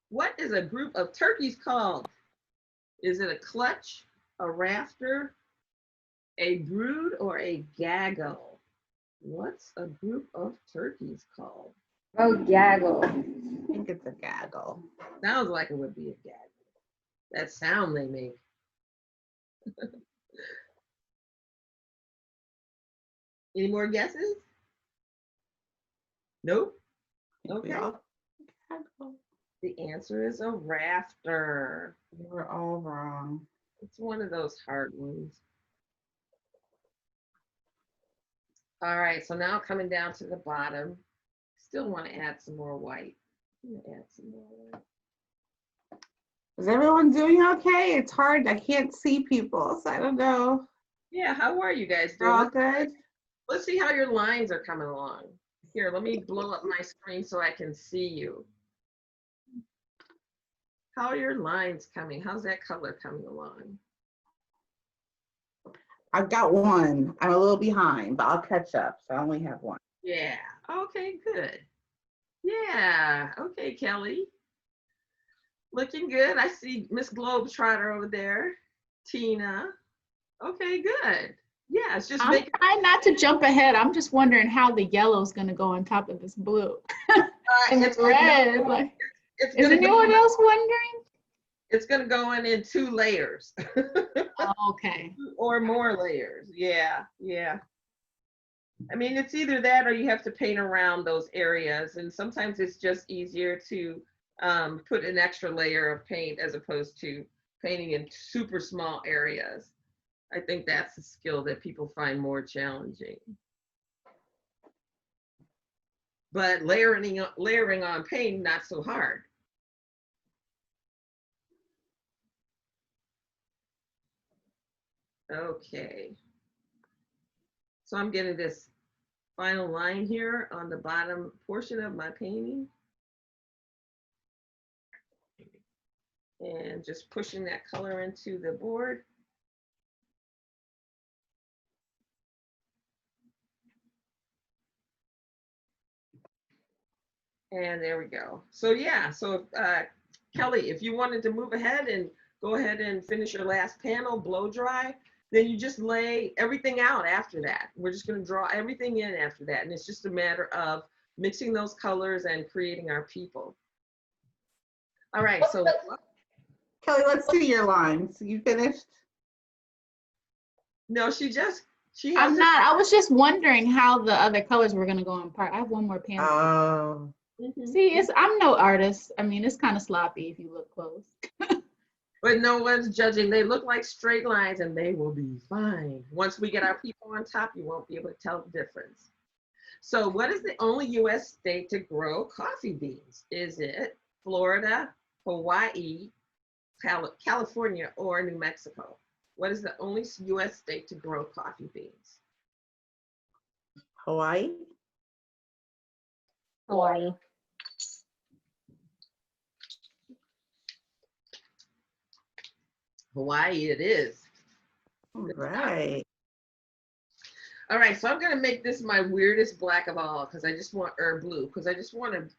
S1: What is a group of turkeys called? Is it a clutch, a rafter, a brood, or a gaggle? What's a group of turkeys called?
S4: Oh, gaggle.
S2: I think it's a gaggle.
S1: Sounds like it would be a gaggle. That sound they make. Any more guesses? Nope. Okay. The answer is a rafter.
S2: We were all wrong.
S1: It's one of those hard ones. All right, so now coming down to the bottom, still want to add some more white. I'm gonna add some more white.
S2: Is everyone doing okay? It's hard. I can't see people, so I don't know.
S1: Yeah, how are you guys
S2: They're all
S1: doing?
S2: good?
S1: Let's see how your lines are coming along. Here, let me blow up my screen so I can see you. How are your lines coming? How's that color coming along?
S2: I've got one. I'm a little behind, but I'll catch up. So I only have one.
S1: Yeah, okay, good. Yeah, okay, Kelly. Looking good. I see Miss Globetrotter over there. Tina. Okay, good. Yeah, it's just
S9: I'm
S1: making.
S9: trying not to jump ahead. I'm just wondering how the yellow is going to go on top of this blue. And
S1: It's
S9: the red. Like,
S1: it's
S9: is
S1: gonna
S9: anyone
S1: go,
S9: else wondering?
S1: it's gonna go in 2 layers.
S9: Oh, okay.
S1: Or more layers. Yeah, yeah. I mean, it's either that or you have to paint around those areas. And sometimes it's just easier to put an extra layer of paint as opposed to painting in super small areas. I think that's a skill that people find more challenging. But layering on paint, not so hard. Okay. So I'm getting this final line here on the bottom portion of my painting. And just pushing that color into the board. And there we go. So yeah, so Kelly, if you wanted to move ahead and go ahead and finish your last panel, blow dry, then you just lay everything out after that. We're just going to draw everything in after that. And it's just a matter of mixing those colors and creating our people. All right, so
S2: Kelly, let's see your lines. You finished?
S1: no, she has
S9: I'm not. I was just wondering how the other colors were gonna go on part. I have one more panel.
S2: Oh.
S9: See, I'm no artist. I mean, it's kind of sloppy if you look close.
S1: But no one's judging. They look like straight lines and they will be fine. Once we get our people on top, you won't be able to tell the difference. So what is the only US state to grow coffee beans? Is it Florida, Hawaii, California, or New Mexico? What is the only US state to grow coffee beans?
S2: Hawaii?
S8: Hawaii.
S1: Hawaii it is.
S2: All right.
S1: All right, so I'm gonna make this my weirdest black of all because I just want, or blue, because I just want a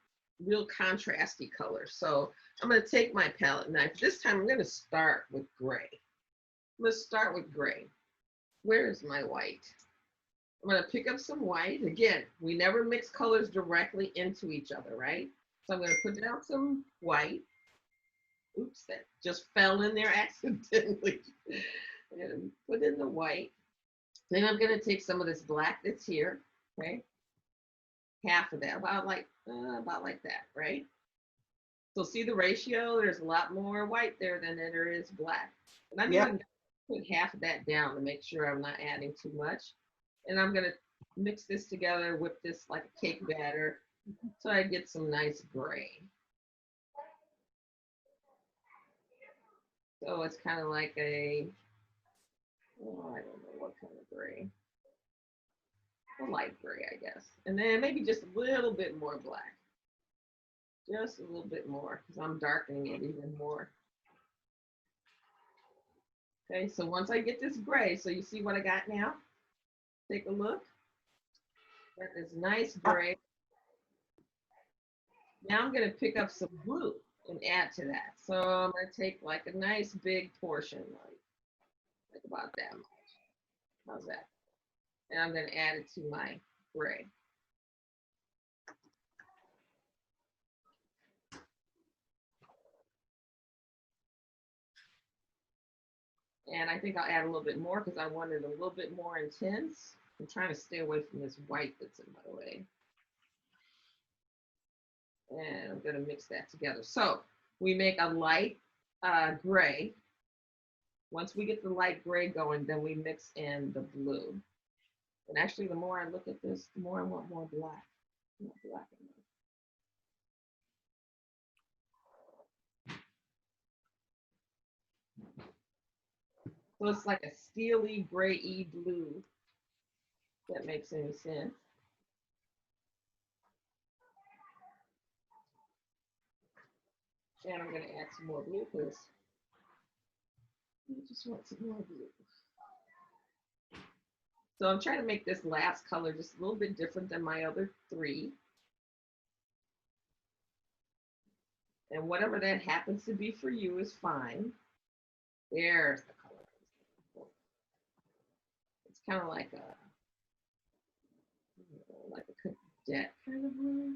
S1: real contrasty color. So I'm gonna take my palette knife. This time I'm gonna start with gray. Let's start with gray. Where is my white? I'm gonna pick up some white. Again, we never mix colors directly into each other, right? So I'm gonna put down some white. Oops, that just fell in there accidentally. And put in the white. Then I'm gonna take some of this black that's here, okay? Half of that, about like that, right? So see the ratio, there's a lot more white there than there is black. And I'm even gonna put half of that down to make sure I'm not adding too much. And I'm gonna mix this together, whip this like a cake batter, so I get some nice gray. So it's kind of like a, oh, I don't know what kind of gray. A light gray, I guess. And then maybe just a little bit more black. Just a little bit more, because I'm darkening it even more. Okay, so once I get this gray, so you see what I got now? Take a look. Got this nice gray. Now I'm gonna pick up some blue and add to that. So I'm gonna take like a nice big portion, like about that much. How's that? And I'm gonna add it to my gray. And I think I'll add a little bit more because I want it a little bit more intense. I'm trying to stay away from this white that's in my way. And I'm gonna mix that together. So we make a light gray. Once we get the light gray going, then we mix in the blue. And actually, the more I look at this, the more I want more black. More black in there. So it's like a steely gray-y blue. If that makes any sense. And I'm going to add some more blue because I just want some more blue. So I'm trying to make this last color just a little bit different than my other three. And whatever that happens to be for you is fine. There's the color. It's kind of like a cadet kind of blue.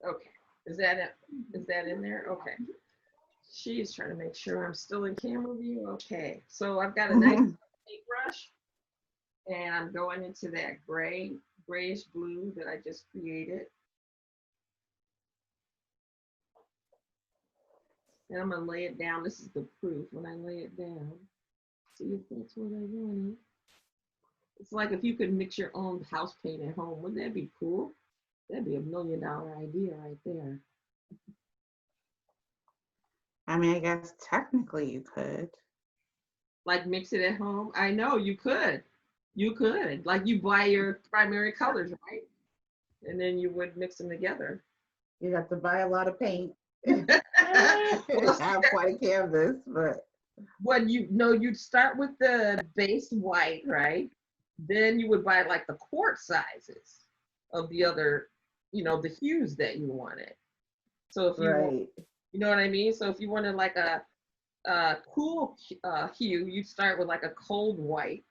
S1: Okay, is that it? Is that in there? Okay. She's trying to make sure I'm still in camera view. Okay, so I've got a nice paintbrush, and I'm going into that grayish blue that I just created. And I'm gonna lay it down. This is the proof. When I lay it down, see if that's what I wanted. It's like if you could mix your own house paint at home. Wouldn't that be cool? That'd be $1 million idea right there.
S2: I mean, I guess technically you could.
S1: like mix it at home? I know you could. You could. Like you buy your primary colors, right? And then you would mix them together.
S2: You have to buy a lot of paint. I have quite a canvas, but
S1: What you know, you'd start with the base white, right? Then you would buy like the quart sizes of the other, you know, the hues that you wanted. So if you want,
S2: right.
S1: you know what I mean? So if you wanted like a cool hue, you'd start with like a cold white.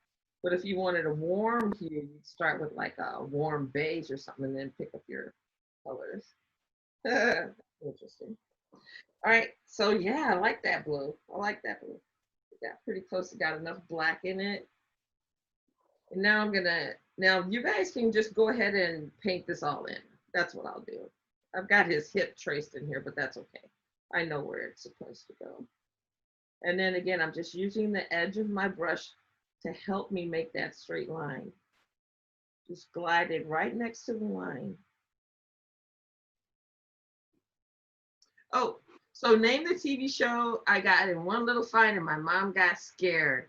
S1: But if you wanted a warm hue, you'd start with like a warm beige or something and then pick up your colors. Interesting. All right, so yeah, I like that blue. I like that blue. It got pretty close. It got enough black in it. And now now you guys can just go ahead and paint this all in. That's what I'll do. I've got his hip traced in here, but that's okay. I know where it's supposed to go. And then again, I'm just using the edge of my brush to help me make that straight line. Just glide it right next to the line. Oh, so name the TV show I got in one little fight and my mom got scared.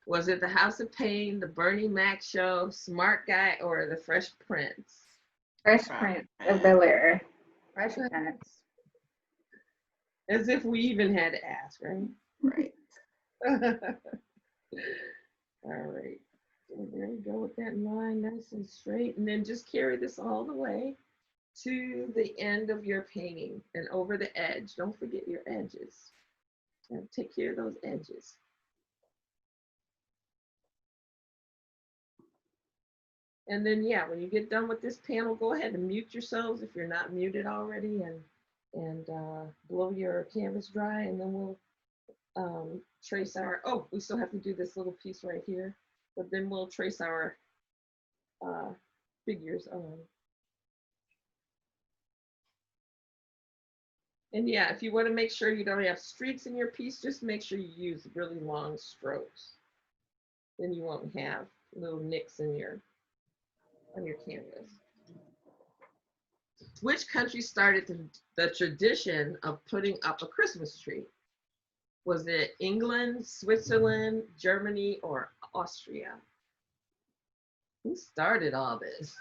S1: Was it The House of Pain, The Bernie Mac Show, Smart Guy, or The Fresh Prince?
S4: Fresh Prince of Bel-Air.
S3: Fresh Prince.
S1: As if we even had to ask, right?
S2: Right.
S1: All right. So there we go with that line nice and straight. And then just carry this all the way to the end of your painting and over the edge. Don't forget your edges. And take care of those edges. And then, yeah, when you get done with this panel, go ahead and mute yourselves if you're not muted already, and blow your canvas dry, and then we'll trace our, oh, we still have to do this little piece right here, but then we'll trace our figures on. And yeah, if you want to make sure you don't have streaks in your piece, just make sure you use really long strokes. Then you won't have little nicks in on your canvas. Which country started the tradition of putting up a Christmas tree? Was it England, Switzerland, Germany, or Austria? Who started all this?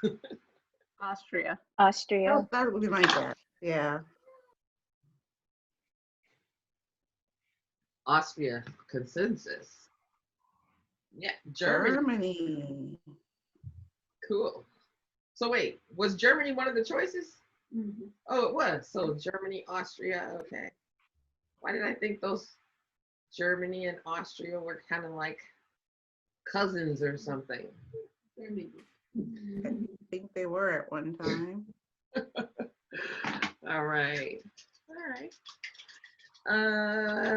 S9: Austria.
S8: Austria.
S2: That would be my guess. Yeah.
S1: Austria, consensus. Yeah, Germany.
S2: Germany.
S1: Cool. So wait, was Germany one of the choices?
S9: Mhm.
S1: Oh, it was. So Germany, Austria, okay. Why did I think those Germany and Austria were kind of like cousins or something?
S2: I think they were at one time.
S1: All right. All right.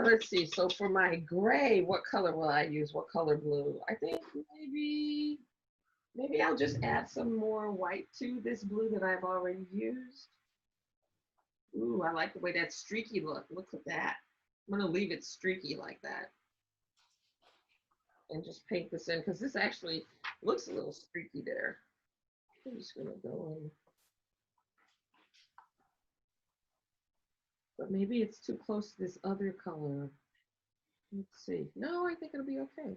S1: Let's see. So for my gray, what color will I use? What color blue? I think maybe I'll just add some more white to this blue that I've already used. Ooh, I like the way that streaky look. Look at that. I'm gonna leave it streaky like that. And just paint this in because this actually looks a little streaky there. I'm just gonna go in. But maybe it's too close to this other color. Let's see. No, I think it'll be okay.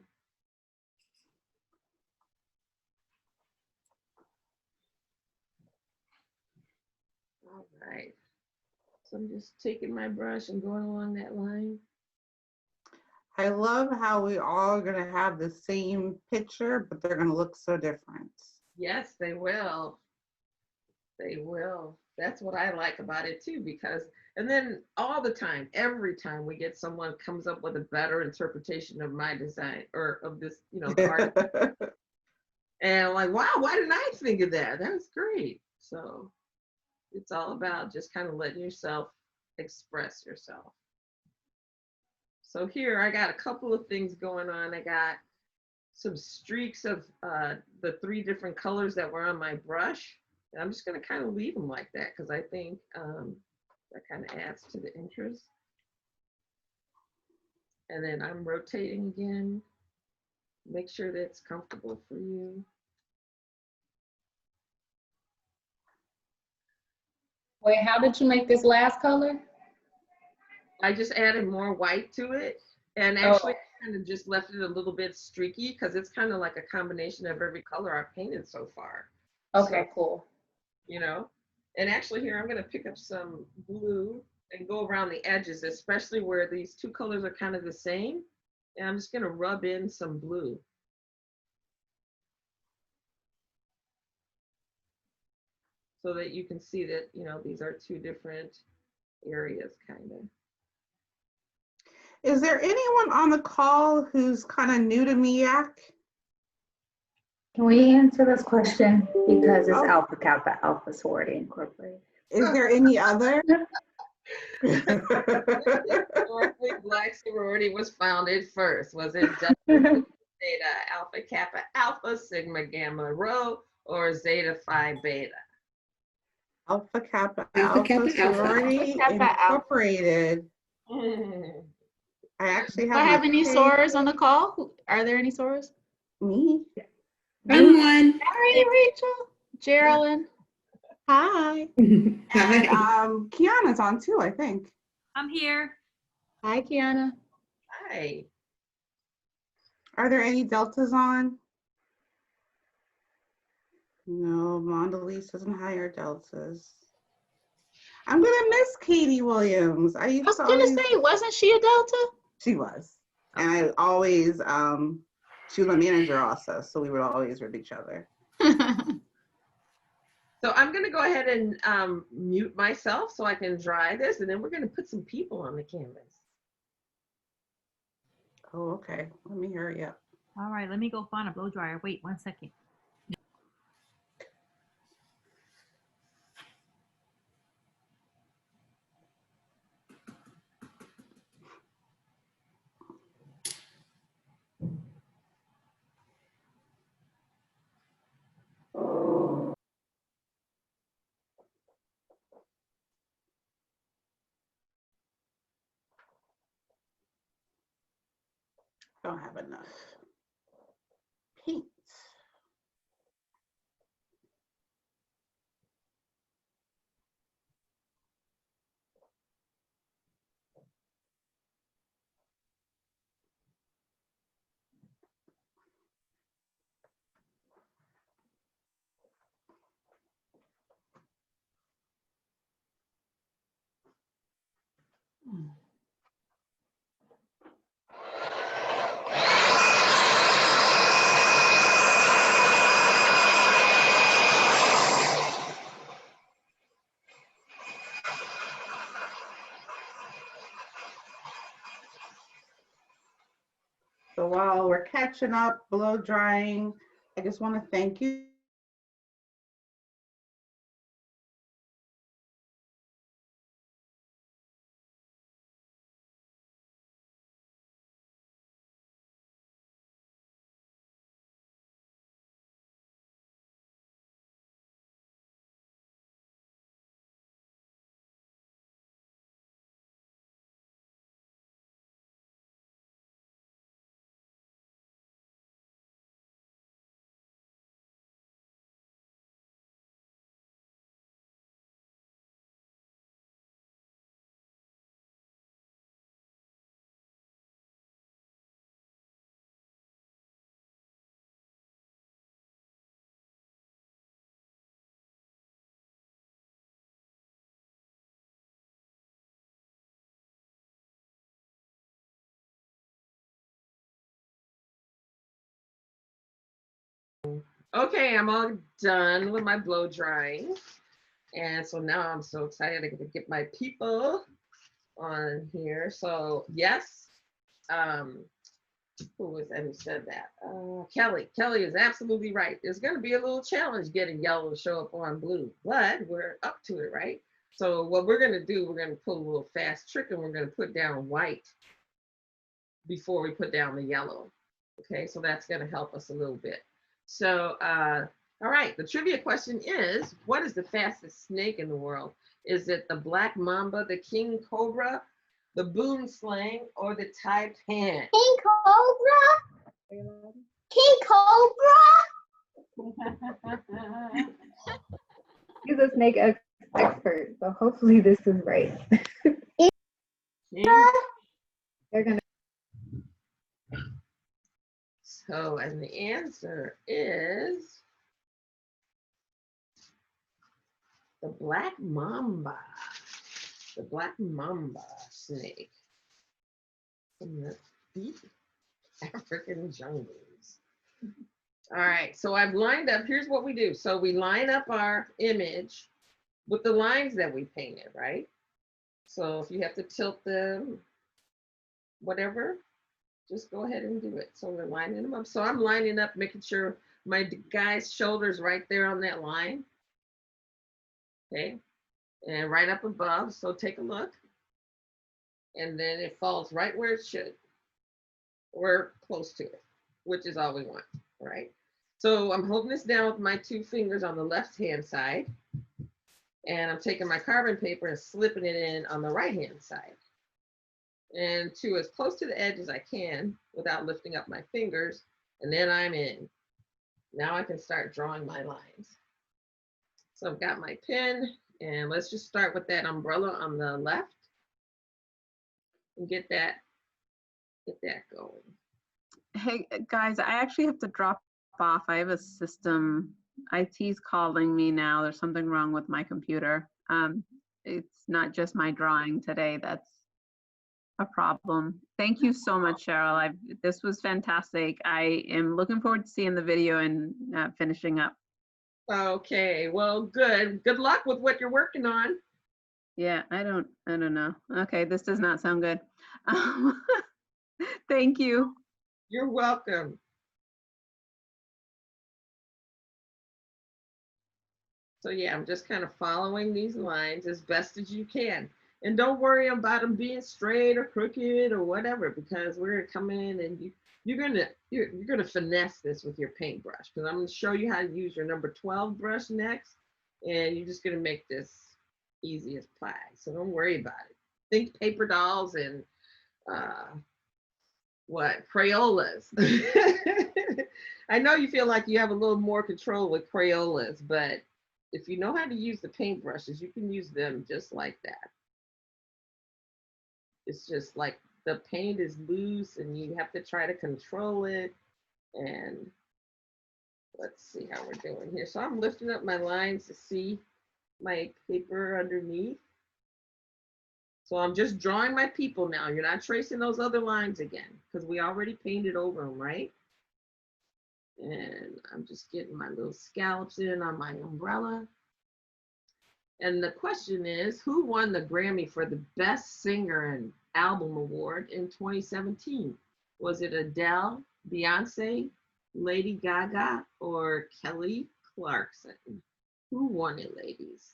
S1: All right. So I'm just taking my brush and going along that line.
S2: I love how we all are gonna have the same picture, but they're gonna look so different.
S1: Yes, they will. They will. That's what I like about it too, because, and then all the time, every time we get someone comes up with a better interpretation of my design or of this, you know, art. And I'm like, wow, why didn't I think of that? That was great. So it's all about just kind of letting yourself express yourself. So here I got a couple of things going on. I got some streaks of the 3 different colors that were on my brush. And I'm just going to kind of leave them like that because I think that kind of adds to the interest. And then I'm rotating again. Make sure that it's comfortable for you.
S9: Wait, how did you make this last color?
S1: I just added more white to it. And actually, kind of just left it a little bit streaky because it's kind of like a combination of every color I've painted so far.
S7: Okay,
S1: So,
S7: cool.
S1: you know, and actually here I'm going to pick up some blue and go around the edges, especially where these two colors are kind of the same. And I'm just going to rub in some blue. So that you can see that, you know, these are two different areas kind of.
S2: Is there anyone on the call who's kind of new to MEAC?
S10: Can we answer this question? Because it's
S2: Oh.
S10: Alpha Kappa Alpha Sorority Incorporated.
S2: Is there any other?
S1: Historically, Black sorority was founded first. Was it Delta Theta, Alpha Kappa Alpha, Sigma Gamma Rho, or Zeta Phi Beta?
S2: Alpha Kappa
S6: Alpha
S2: Alpha
S6: Kappa
S2: Sorority
S9: Alpha Kappa Alpha.
S2: Incorporated. I actually
S9: Do
S2: have.
S9: I have
S2: my
S9: any
S2: page.
S9: sorors on the call? Are there any sorors?
S2: Me.
S6: I'm one.
S9: Hey, Rachel. Geraldine. Hi.
S2: And Kiana's on too, I think.
S5: I'm here.
S9: Hi, Kiana.
S1: Hi.
S2: Are there any deltas on? No, Mondelez doesn't hire deltas. I'm gonna miss Katie Williams. I
S9: I
S2: used
S9: was
S2: to
S9: gonna
S2: always.
S9: say, wasn't she a Delta?
S2: She was, and I always. She was my manager also, so we would always rib each other.
S1: So I'm going to go ahead and mute myself so I can dry this, and then we're going to put some people on the canvas.
S2: Oh, okay. Let me hurry up.
S5: All right, let me go find a blow dryer. Wait 1 second.
S2: Don't have enough paint. So while we're catching up, blow drying, I just want to thank you.
S1: Okay, I'm all done with my blow drying. And so now I'm so excited to get my people on here. So yes, who was that who said that? Kelly. Kelly is absolutely right. There's going to be a little challenge getting yellow to show up on blue, but we're up to it, right? So what we're going to do, we're going to pull a little fast trick and we're going to put down white before we put down the yellow. Okay, so that's going to help us a little bit. So, all right, the trivia question is, what is the fastest snake in the world? Is it the black mamba, the king cobra, the boom slang, or the taipan?
S8: King Cobra? King Cobra?
S4: He's a snake expert, so hopefully this is right.
S1: King?
S4: They're gonna.
S1: Oh, and the answer is the black mamba. The black mamba snake in the deep African jungles. All right, so I've lined up, here's what we do. So we line up our image with the lines that we painted, right? So if you have to tilt them, whatever, just go ahead and do it. So we're lining them up. So I'm lining up, making sure my guy's shoulder's right there on that line. Okay, and right up above. So take a look. And then it falls right where it should. We're close to it, which is all we want, right? So I'm holding this down with my 2 fingers on the left-hand side. And I'm taking my carbon paper and slipping it in on the right-hand side. And to as close to the edge as I can without lifting up my fingers. And then I'm in. Now I can start drawing my lines. So I've got my pen, and let's just start with that umbrella on the left and get that going.
S11: Hey, guys, I actually have to drop off. I have a system. IT's calling me now. There's something wrong with my computer. It's not just my drawing today. That's a problem. Thank you so much, Cheryl. This was fantastic. I am looking forward to seeing the video and finishing up.
S1: Okay, well, good. Good luck with what you're working on.
S11: Yeah, I don't know. Okay, this does not sound good. Thank you.
S1: You're welcome. So yeah, I'm just kind of following these lines as best as you can. And don't worry about them being straight or crooked or whatever, because we're gonna come in and you're gonna finesse this with your paintbrush, because I'm gonna show you how to use your number 12 brush next, and you're just gonna make this easy as pie. So don't worry about it. Think paper dolls and Crayolas. I know you feel like you have a little more control with Crayolas, but if you know how to use the paintbrushes, you can use them just like that. It's just like the paint is loose and you have to try to control it. And let's see how we're doing here. So I'm lifting up my lines to see my paper underneath. So I'm just drawing my people now. You're not tracing those other lines again, because we already painted over them, right? And I'm just getting my little scallops in on my umbrella. And the question is, who won the Grammy for the Best Singer and Album Award in 2017? Was it Adele, Beyonce, Lady Gaga, or Kelly Clarkson? Who won it, ladies?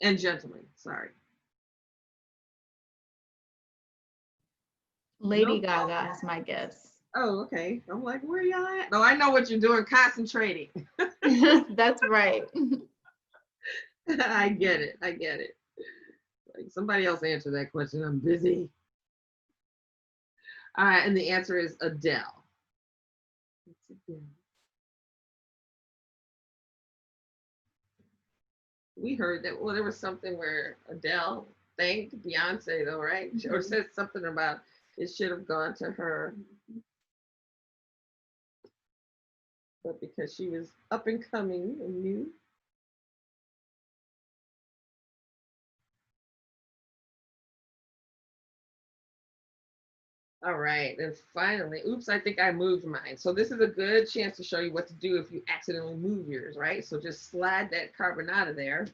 S1: And gentlemen, sorry.
S9: Lady Gaga is my guess.
S1: Oh, okay. I'm like, where y'all at? No, I know what you're doing, concentrating.
S9: That's right.
S1: I get it. I get it. Like, somebody else answer that question. I'm busy. All right, and the answer is Adele. It's Adele. We heard that, well, there was something where Adele thanked Beyonce, though, right? Or said something about it should have gone to her. But because she was up and coming and new. All right, and finally, oops, I think I moved mine. So this is a good chance to show you what to do if you accidentally move yours, right? So just slide that carbon out of there.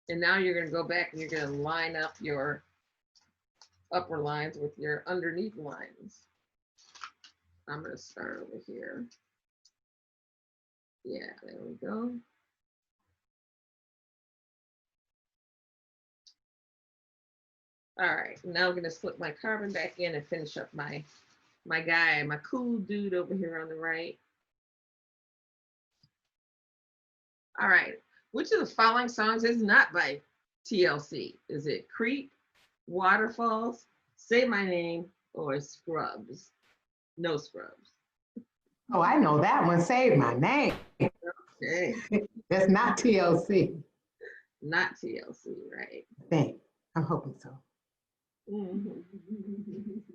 S1: And now you're gonna go back and you're gonna line up your upper lines with your underneath lines. I'm gonna start over here. Yeah, there we go. All right, now I'm gonna slip my carbon back in and finish up my guy, my cool dude over here on the right. All right, which of the following songs is not by TLC? Is it Creep, Waterfalls, Say My Name, or Scrubs? No Scrubs.
S6: Oh, I know that one. Save My Name.
S1: Okay.
S6: That's not TLC.
S1: Not TLC, right?
S6: I think. I'm hoping so.
S1: Mhm.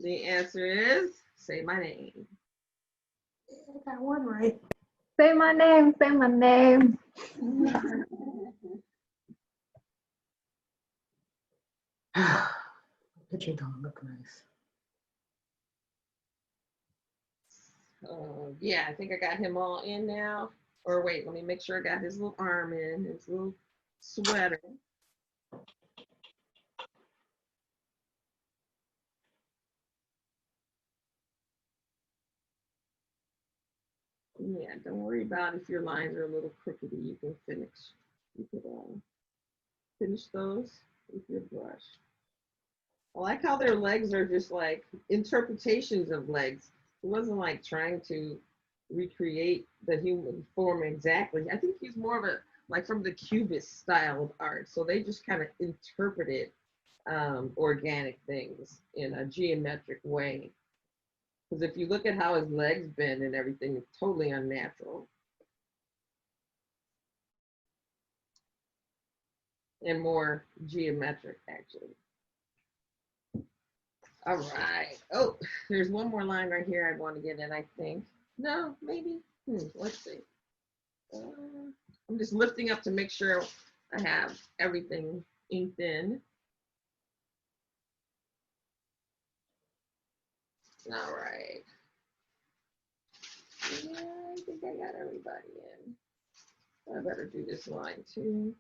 S1: The answer is say my name.
S2: I got one right.
S4: Say my name, say my name.
S6: Picture don't look nice.
S1: Yeah, I think I got him all in now. Or wait, let me make sure I got his little arm in, his little sweater. Yeah, don't worry about if your lines are a little crookedy. You can finish. You could finish those with your brush. I like how their legs are just like interpretations of legs. It wasn't like trying to recreate the human form exactly. I think he's more of a like from the Cubist style of art. So they just kind of interpreted organic things in a geometric way. Because if you look at how his legs bend and everything, it's totally unnatural. And more geometric, actually. All right. Oh, there's one more line right here I want to get in, I think. No, maybe. Let's see. I'm just lifting up to make sure I have everything inked in. All right. Yeah, I think I got everybody in. I better do this line too.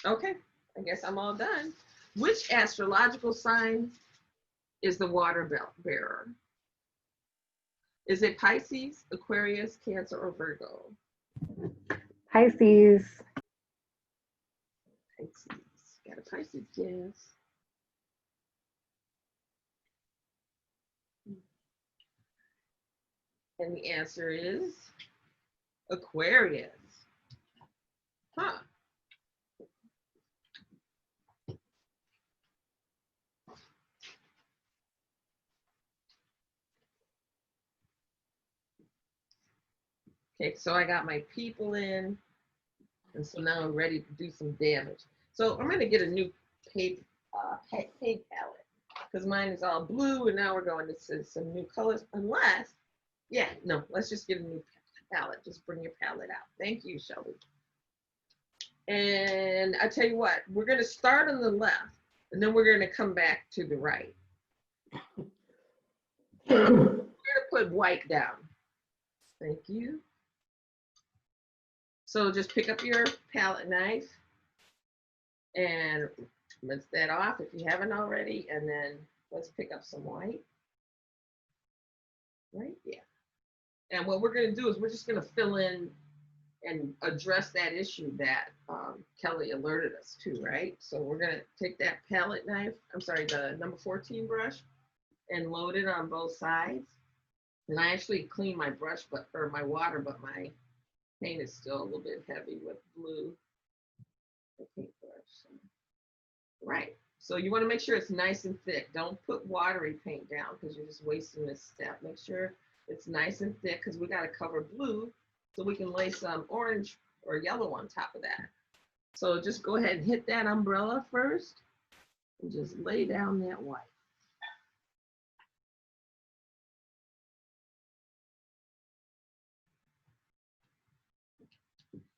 S1: Okay, I guess I'm all done. Which astrological sign is the water bearer? Is it Pisces, Aquarius, Cancer, or Virgo?
S4: Pisces.
S1: Pisces. Got a Pisces, yes. And the answer is Aquarius. Huh. Okay, so I got my people in, and so now I'm ready to do some damage. So I'm gonna get a new paint palette because mine is all blue, and now we're going to some new colors. Unless, yeah, no, let's just get a new palette. Just bring your palette out. Thank you, Shelby. And I tell you what, we're gonna start on the left, and then we're gonna come back to the right. We're gonna put white down. Thank you. So just pick up your palette knife and rinse that off if you haven't already, and then let's pick up some white. Right, yeah. And what we're gonna do is we're just gonna fill in and address that issue that Kelly alerted us to, right? So we're gonna take that palette knife, I'm sorry, the number 14 brush, and load it on both sides. And I actually cleaned my brush, or my water, but my paint is still a little bit heavy with blue. The paintbrush. So. Right. So you want to make sure it's nice and thick. Don't put watery paint down because you're just wasting this step. Make sure it's nice and thick because we got to cover blue so we can lay some orange or yellow on top of that. So just go ahead and hit that umbrella first and just lay down that white.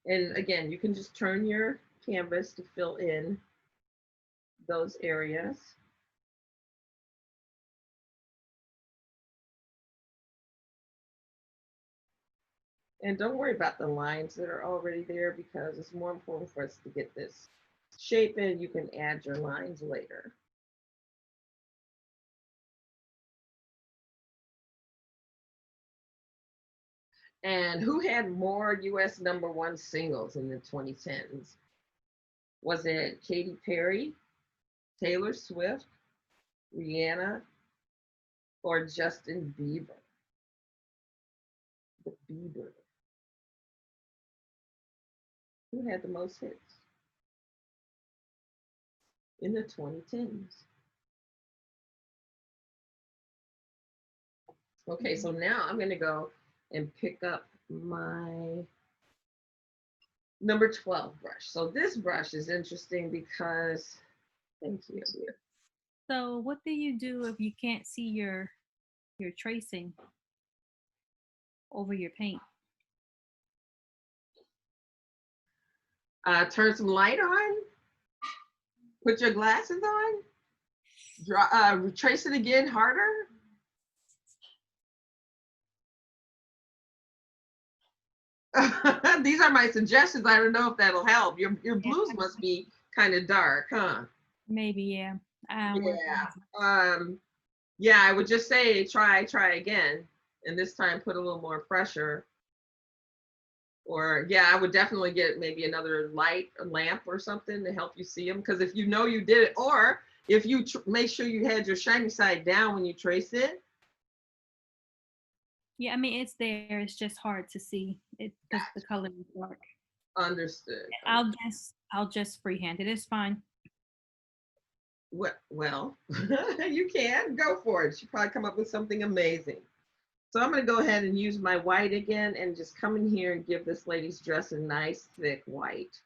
S1: And again, you can just turn your canvas to fill in those areas. And don't worry about the lines that are already there because it's more important for us to get this shape in. You can add your lines later. And who had more US #1 singles in the 2010s? Was it Katy Perry, Taylor Swift, Rihanna, or Justin Bieber? The Bieber. Who had the most hits in the 2010s? Okay, so now I'm going to go and pick up my Number 12 brush. So this brush is interesting because, thank you.
S5: So what do you do if you can't see your tracing over your paint?
S1: Turn some light on. Put your glasses on. Draw. Trace it again harder. These are my suggestions. I don't know if that'll help. Your blues must be kind of dark, huh?
S5: Maybe, yeah.
S1: Yeah, I would just say try again, and this time put a little more pressure. Or yeah, I would definitely get maybe another light, a lamp or something to help you see them. Because if you know you did it, or if you make sure you had your shiny side down when you trace it.
S5: Yeah, I mean, it's there. It's just hard to see it because the color is dark.
S1: Understood.
S5: I'll just freehand it. It's fine.
S1: Well, you can go for it. She'll probably come up with something amazing. So I'm going to go ahead and use my white again and just come in here and give this lady's dress a nice thick white.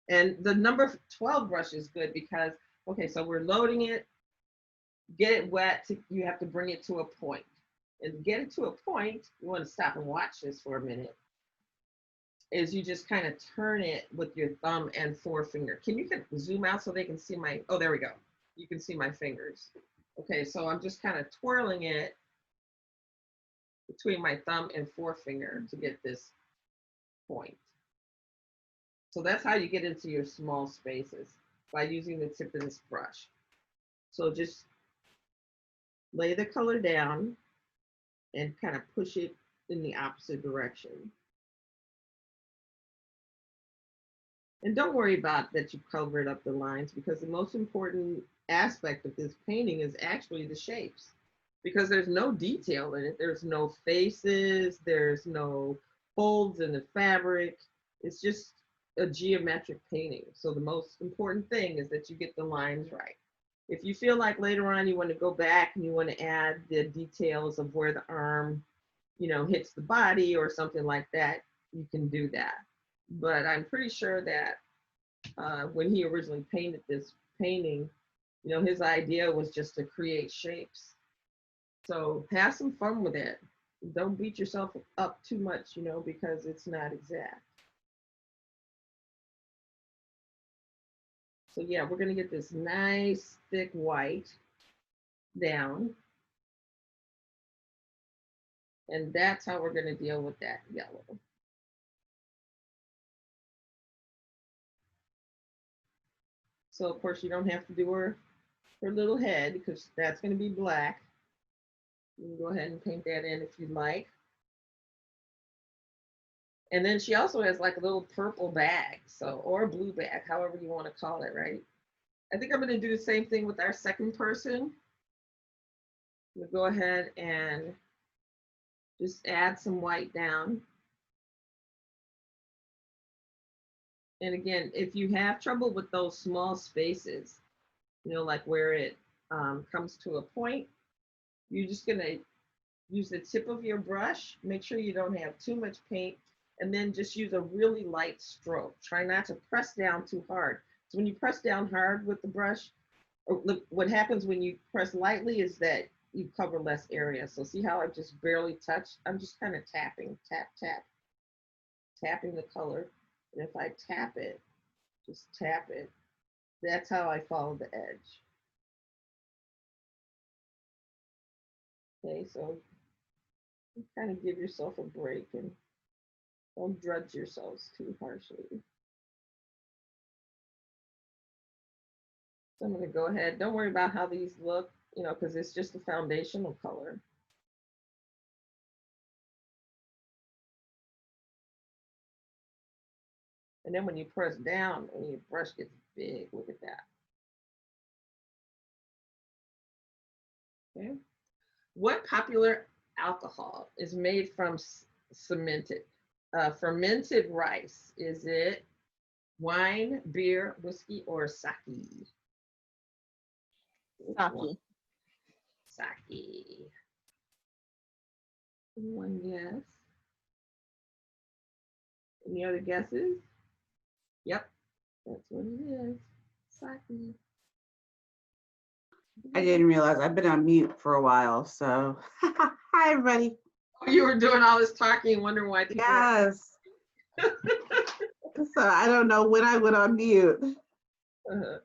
S1: And the number 12 brush is good because, okay, so we're loading it, get it wet, you have to bring it to a point. And to get it to a point, you want to stop and watch this for a minute, is you just kind of turn it with your thumb and forefinger. Can you zoom out so they can see my, oh, there we go. You can see my fingers. Okay, so I'm just kind of twirling it between my thumb and forefinger to get this point. So that's how you get into your small spaces, by using the tip of this brush. So just lay the color down and kind of push it in the opposite direction. And don't worry about that you covered up the lines, because the most important aspect of this painting is actually the shapes, because there's no detail in it. There's no faces, there's no folds in the fabric. It's just a geometric painting. So the most important thing is that you get the lines right. If you feel like later on you want to go back and you want to add the details of where the arm, hits the body or something like that, you can do that. But I'm pretty sure that when he originally painted this painting, his idea was just to create shapes. So have some fun with it. Don't beat yourself up too much, because it's not exact. So yeah, we're gonna get this nice thick white down. And that's how we're gonna deal with that yellow. So of course you don't have to do her little head, because that's gonna be black. You can go ahead and paint that in if you'd like. And then she also has like a little purple bag, or a blue bag, however you want to call it, right? I think I'm going to do the same thing with our second person. We'll go ahead and just add some white down. And again, if you have trouble with those small spaces, like where it comes to a point, you're just going to use the tip of your brush. Make sure you don't have too much paint, and then just use a really light stroke. Try not to press down too hard. So when you press down hard with the brush, what happens when you press lightly is that you cover less area. So see how I just barely touched? I'm just kind of tapping, tapping the color. And if I tap it, just tap it, that's how I follow the edge. Okay, so you kind of give yourself a break and don't drudge yourselves too harshly. So I'm going to go ahead. Don't worry about how these look, because it's just a foundational color. And then when you press down and your brush gets big, look at that. Okay. What popular alcohol is made from fermented rice? Is it wine, beer, whiskey, or sake? Sake. One guess. Any other guesses? Yep, that's what it is. Exactly.
S2: I didn't realize I've been on mute for a while, so hi everybody.
S1: Oh, you were doing all this talking and wondering why people
S2: Yes. So I don't know when I went on mute.
S1: Uh-huh.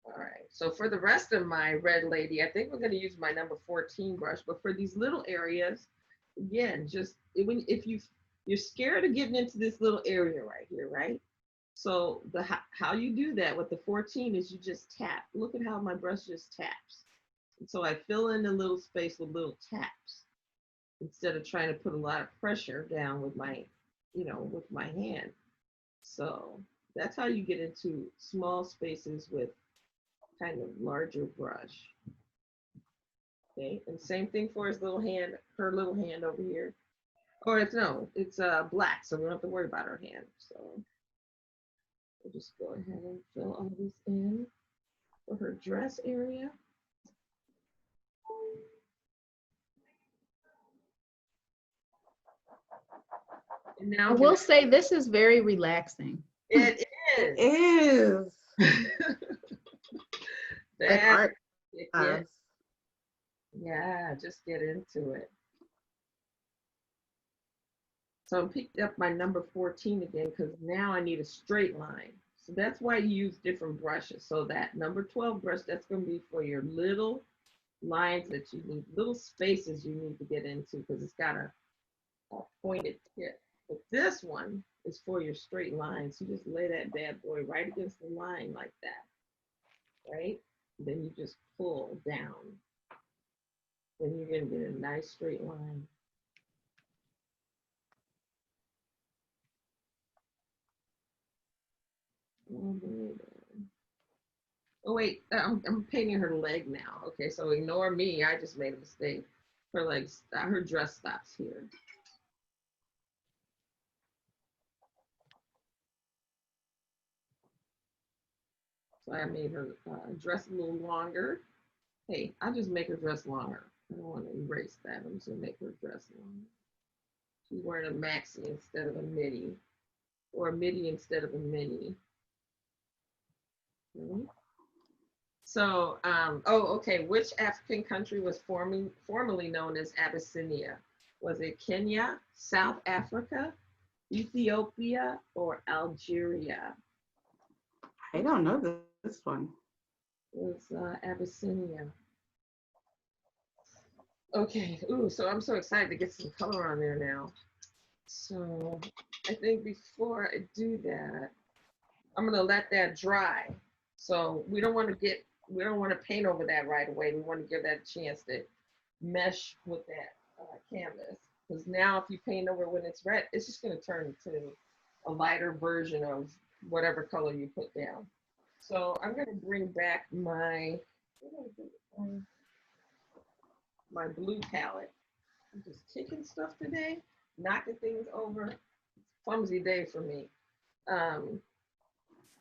S1: All right, so for the rest of my red lady, I think we're going to use my number 14 brush, but for these little areas, again, just if you're scared of getting into this little area right here, right? So how you do that with the 14 is you just tap. Look at how my brush just taps. And so I fill in the little space with little taps instead of trying to put a lot of pressure down with my, with my hand. So that's how you get into small spaces with kind of larger brush. Okay, and same thing for his little hand, her little hand over here. Or it's black, so we don't have to worry about her hand. So we'll just go ahead and fill all this in for her dress area. And now
S9: I will say this is very relaxing.
S1: it is.
S2: It is.
S1: That,
S2: art.
S1: Yeah, just get into it. So I picked up my number 14 again because now I need a straight line. So that's why you use different brushes. So that number 12 brush, that's going to be for your little lines that you need, little spaces you need to get into because it's got a pointed tip. But this one is for your straight lines. You just lay that bad boy right against the line like that, right? Then you just pull down. Then you're going to get a nice straight line. Oh wait, I'm painting her leg now. Okay, so ignore me. I just made a mistake. Her legs, her dress stops here. So I made her dress a little longer. Hey, I'll just make her dress longer. I don't want to erase that. I'm just gonna make her dress longer. She's wearing a maxi instead of a midi, or a midi instead of a mini. So, okay. Which African country was formerly known as Abyssinia? Was it Kenya, South Africa, Ethiopia, or Algeria?
S2: I don't know this one.
S1: It was Abyssinia. Okay. Ooh, so I'm so excited to get some color on there now. So I think before I do that, I'm gonna let that dry. So we don't want to paint over that right away. We want to give that a chance to mesh with that canvas. Because now if you paint over when it's red, it's just gonna turn into a lighter version of whatever color you put down. So I'm gonna bring back my blue palette. I'm just kicking stuff today, knocking things over. Clumsy day for me.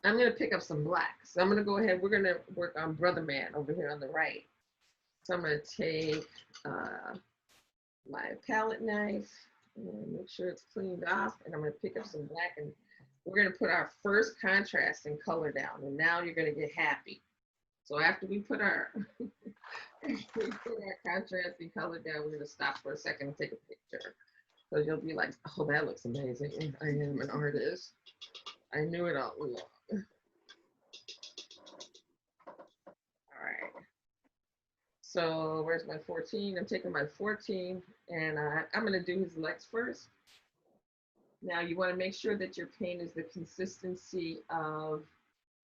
S1: I'm going to pick up some black. So I'm going to go ahead. We're going to work on Brother Man over here on the right. So I'm going to take my palette knife and make sure it's cleaned off. And I'm going to pick up some black and we're going to put our first contrast and color down. And now you're going to get happy. So after we put our contrast and color down, we're going to stop for a second and take a picture. So you'll be like, oh, that looks amazing. I am an artist. I knew it all along. All right. So where's my 14? I'm taking my 14 and I'm going to do his legs first. Now you want to make sure that your paint is the consistency of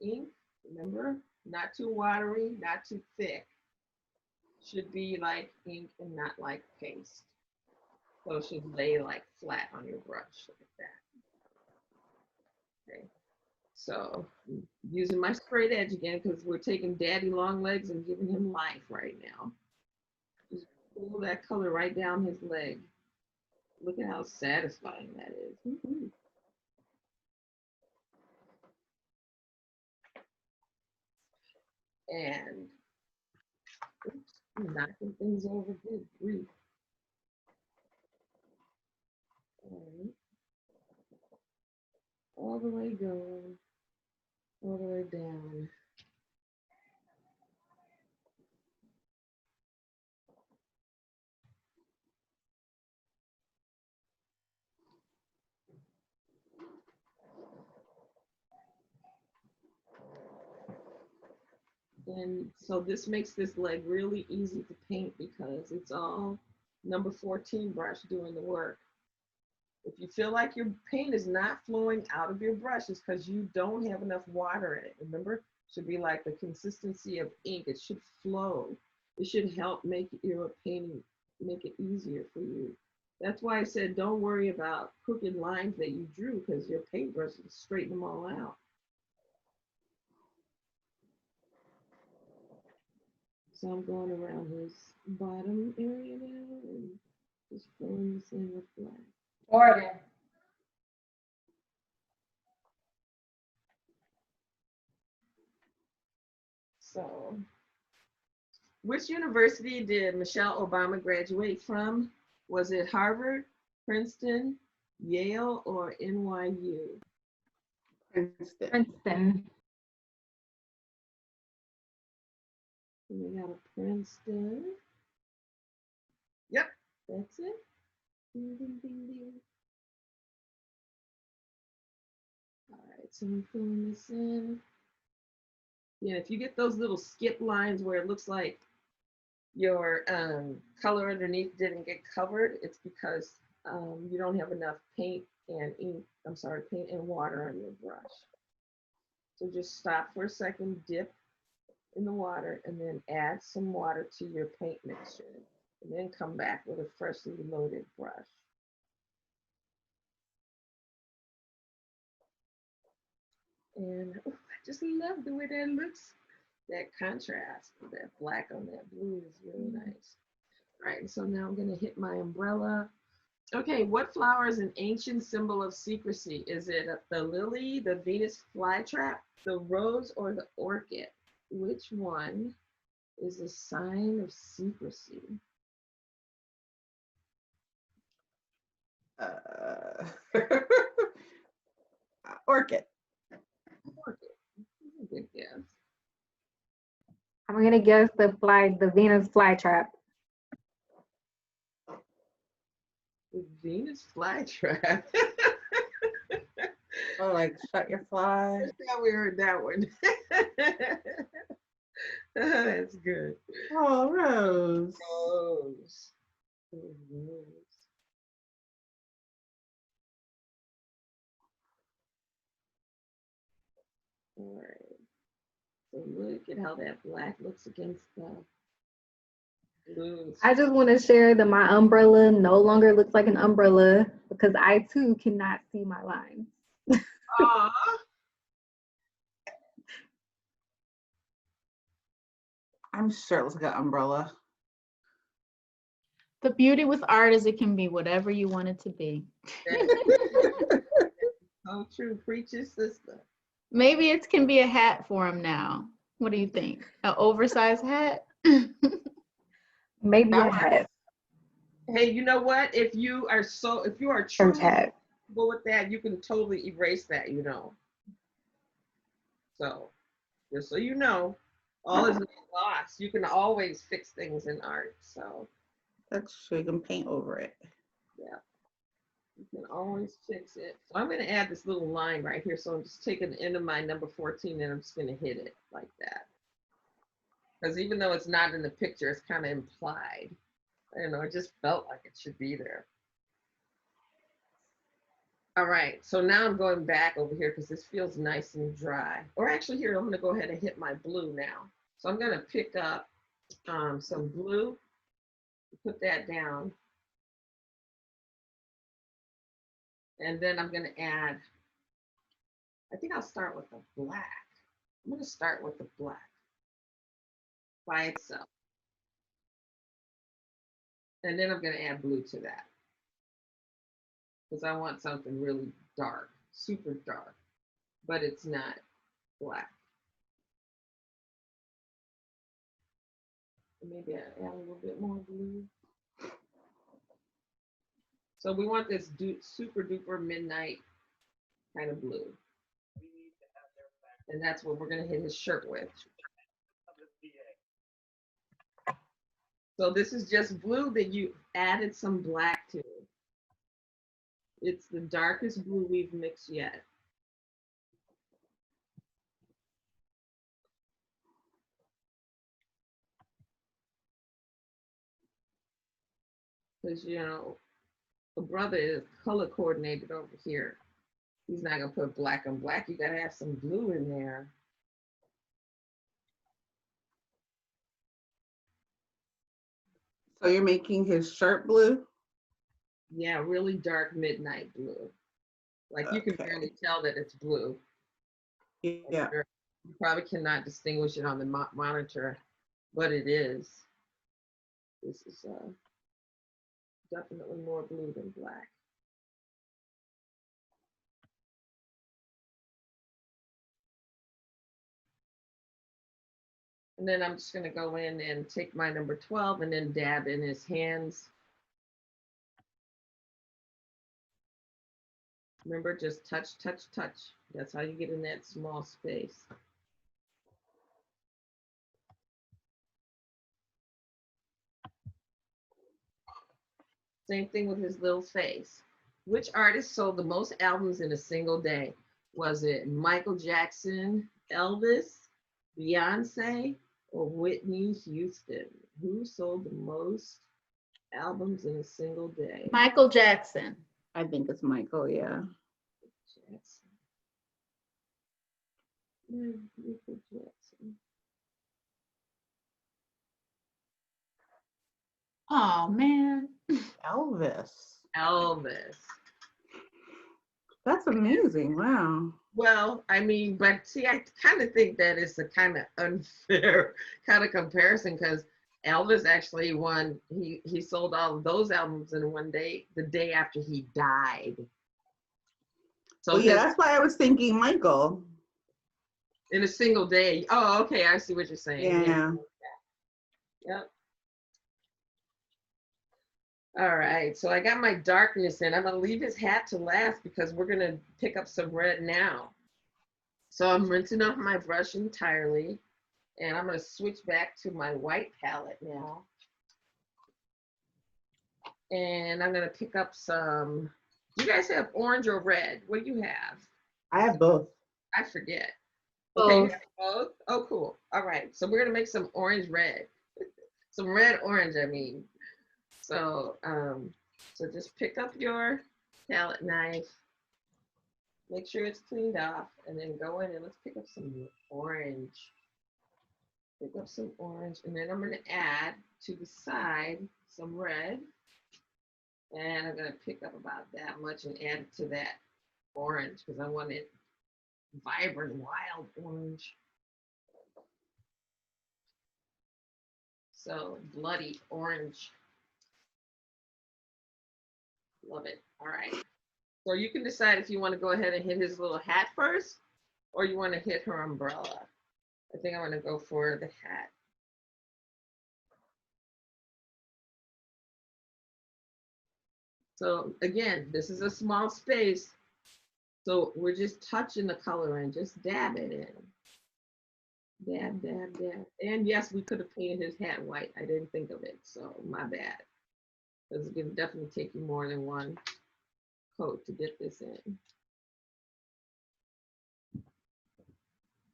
S1: ink. Remember, not too watery, not too thick. Should be like ink and not like paste. So it should lay like flat on your brush like that. Okay. So using my straight edge again because we're taking daddy long legs and giving him life right now. Just pull that color right down his leg. Look at how satisfying that is. Woo-hoo. And oops, I'm knocking things over. Good grief. All right. all the way going, all the way down. And so this makes this leg really easy to paint because it's all number 14 brush doing the work. If you feel like your paint is not flowing out of your brush, it's because you don't have enough water in it. Remember, it should be like the consistency of ink. It should flow. It should help make your painting, make it easier for you. That's why I said don't worry about crooked lines that you drew because your paintbrush will straighten them all out. So I'm going around this bottom area now and just filling this in with black.
S10: Morgan.
S1: So, which university did Michelle Obama graduate from? Was it Harvard, Princeton, Yale, or NYU?
S2: Princeton.
S4: Princeton.
S1: We got a Princeton. Yep, that's it. Ding, ding, ding, ding. All right, so I'm filling this in. Yeah, if you get those little skip lines where it looks like your color underneath didn't get covered, it's because you don't have enough paint and ink, paint and water on your brush. So just stop for a second, dip in the water, and then add some water to your paint mixture. And then come back with a freshly loaded brush. And I just love the way that looks. That contrast with that black on that blue is really nice. All right, so now I'm gonna hit my umbrella. Okay, what flower is an ancient symbol of secrecy? Is it the lily, the Venus flytrap, the rose, or the orchid? Which one is a sign of secrecy?
S2: Orchid.
S1: Orchid. That's a good guess.
S4: I'm gonna guess the Venus flytrap.
S1: The Venus flytrap.
S2: Oh, like shut your fly.
S1: Yeah, we heard that one. That's good.
S2: Oh, Rose.
S1: Rose. Rose. All right. So look at how that black looks against the blue.
S4: I just want to share that my umbrella no longer looks like an umbrella because I too cannot see my lines.
S1: Aww.
S2: I'm sure it looks like an umbrella.
S9: The beauty with art is it can be whatever you want it to be.
S1: So true. Preach your sister.
S9: Maybe it can be a hat for him now. What do you think? An oversized hat?
S4: Maybe a hat.
S1: Hey, you know what? If you are truly comfortable with that, you can totally erase that, you know. So, just so you know, all is not lost. You can always fix things in art. So
S2: that's true. You can paint over it.
S1: Yeah, you can always fix it. So I'm going to add this little line right here. So I'm just taking the end of my number 14 and I'm just going to hit it like that. Because even though it's not in the picture, it's kind of implied. I don't know, it just felt like it should be there. All right, so now I'm going back over here because this feels nice and dry. Or actually here, I'm gonna go ahead and hit my blue now. So I'm gonna pick up some blue, put that down. And then I'm gonna add, I think I'll start with the black. I'm gonna start with the black by itself. And then I'm gonna add blue to that. Because I want something really dark, super dark, but it's not black. Maybe I add a little bit more blue. So we want this super duper midnight kind of blue. And that's what we're gonna hit his shirt with. So this is just blue that you added some black to. It's the darkest blue we've mixed yet. Because, you know, the brother is color coordinated over here. He's not gonna put black on black. You gotta have some blue in there.
S2: So you're making his shirt blue?
S1: Yeah, really dark midnight blue. Like you can
S2: Okay.
S1: barely tell that it's blue.
S2: Yeah.
S1: You probably cannot distinguish it on the monitor, but it is. This is definitely more blue than black. And then I'm just gonna go in and take my number 12 and then dab in his hands. Remember, just touch, touch, touch. That's how you get in that small space. Same thing with his little face. Which artist sold the most albums in a single day? Was it Michael Jackson, Elvis, Beyonce, or Whitney Houston? Who sold the most albums in a single day?
S9: Michael Jackson.
S2: I think it's Michael, yeah.
S1: Jackson. Michael Jackson.
S9: Oh man.
S2: Elvis.
S1: Elvis.
S2: That's amazing. Wow.
S1: Well, I mean, but see, I kind of think that it's a kind of unfair kind of comparison because Elvis actually won. He sold all of those albums in one day, the day after he died. So
S2: Well, yeah, that's why I was thinking Michael.
S1: in a single day. Oh, okay, I see what you're saying.
S2: Yeah.
S1: Yep. All right, so I got my darkness in. I'm gonna leave his hat to last because we're gonna pick up some red now. So I'm rinsing off my brush entirely and I'm gonna switch back to my white palette now. And I'm gonna pick up some, you guys have orange or red? What do you have?
S2: I have both.
S1: I forget. Okay,
S4: Both.
S1: you have both? Oh, cool. All right, so we're gonna make some orange red. Some red orange, I mean. So, so just pick up your palette knife, make sure it's cleaned off, and then go in and let's pick up some orange. Pick up some orange, and then I'm gonna add to the side some red. And I'm gonna pick up about that much and add it to that orange because I want it vibrant, wild orange. So bloody orange. Love it. All right. So you can decide if you want to go ahead and hit his little hat first or you want to hit her umbrella. I think I want to go for the hat. So again, this is a small space. So we're just touching the color and just dab it in. Dab, dab, dab. And yes, we could have painted his hat white. I didn't think of it, so my bad. Because it can definitely take you more than one coat to get this in.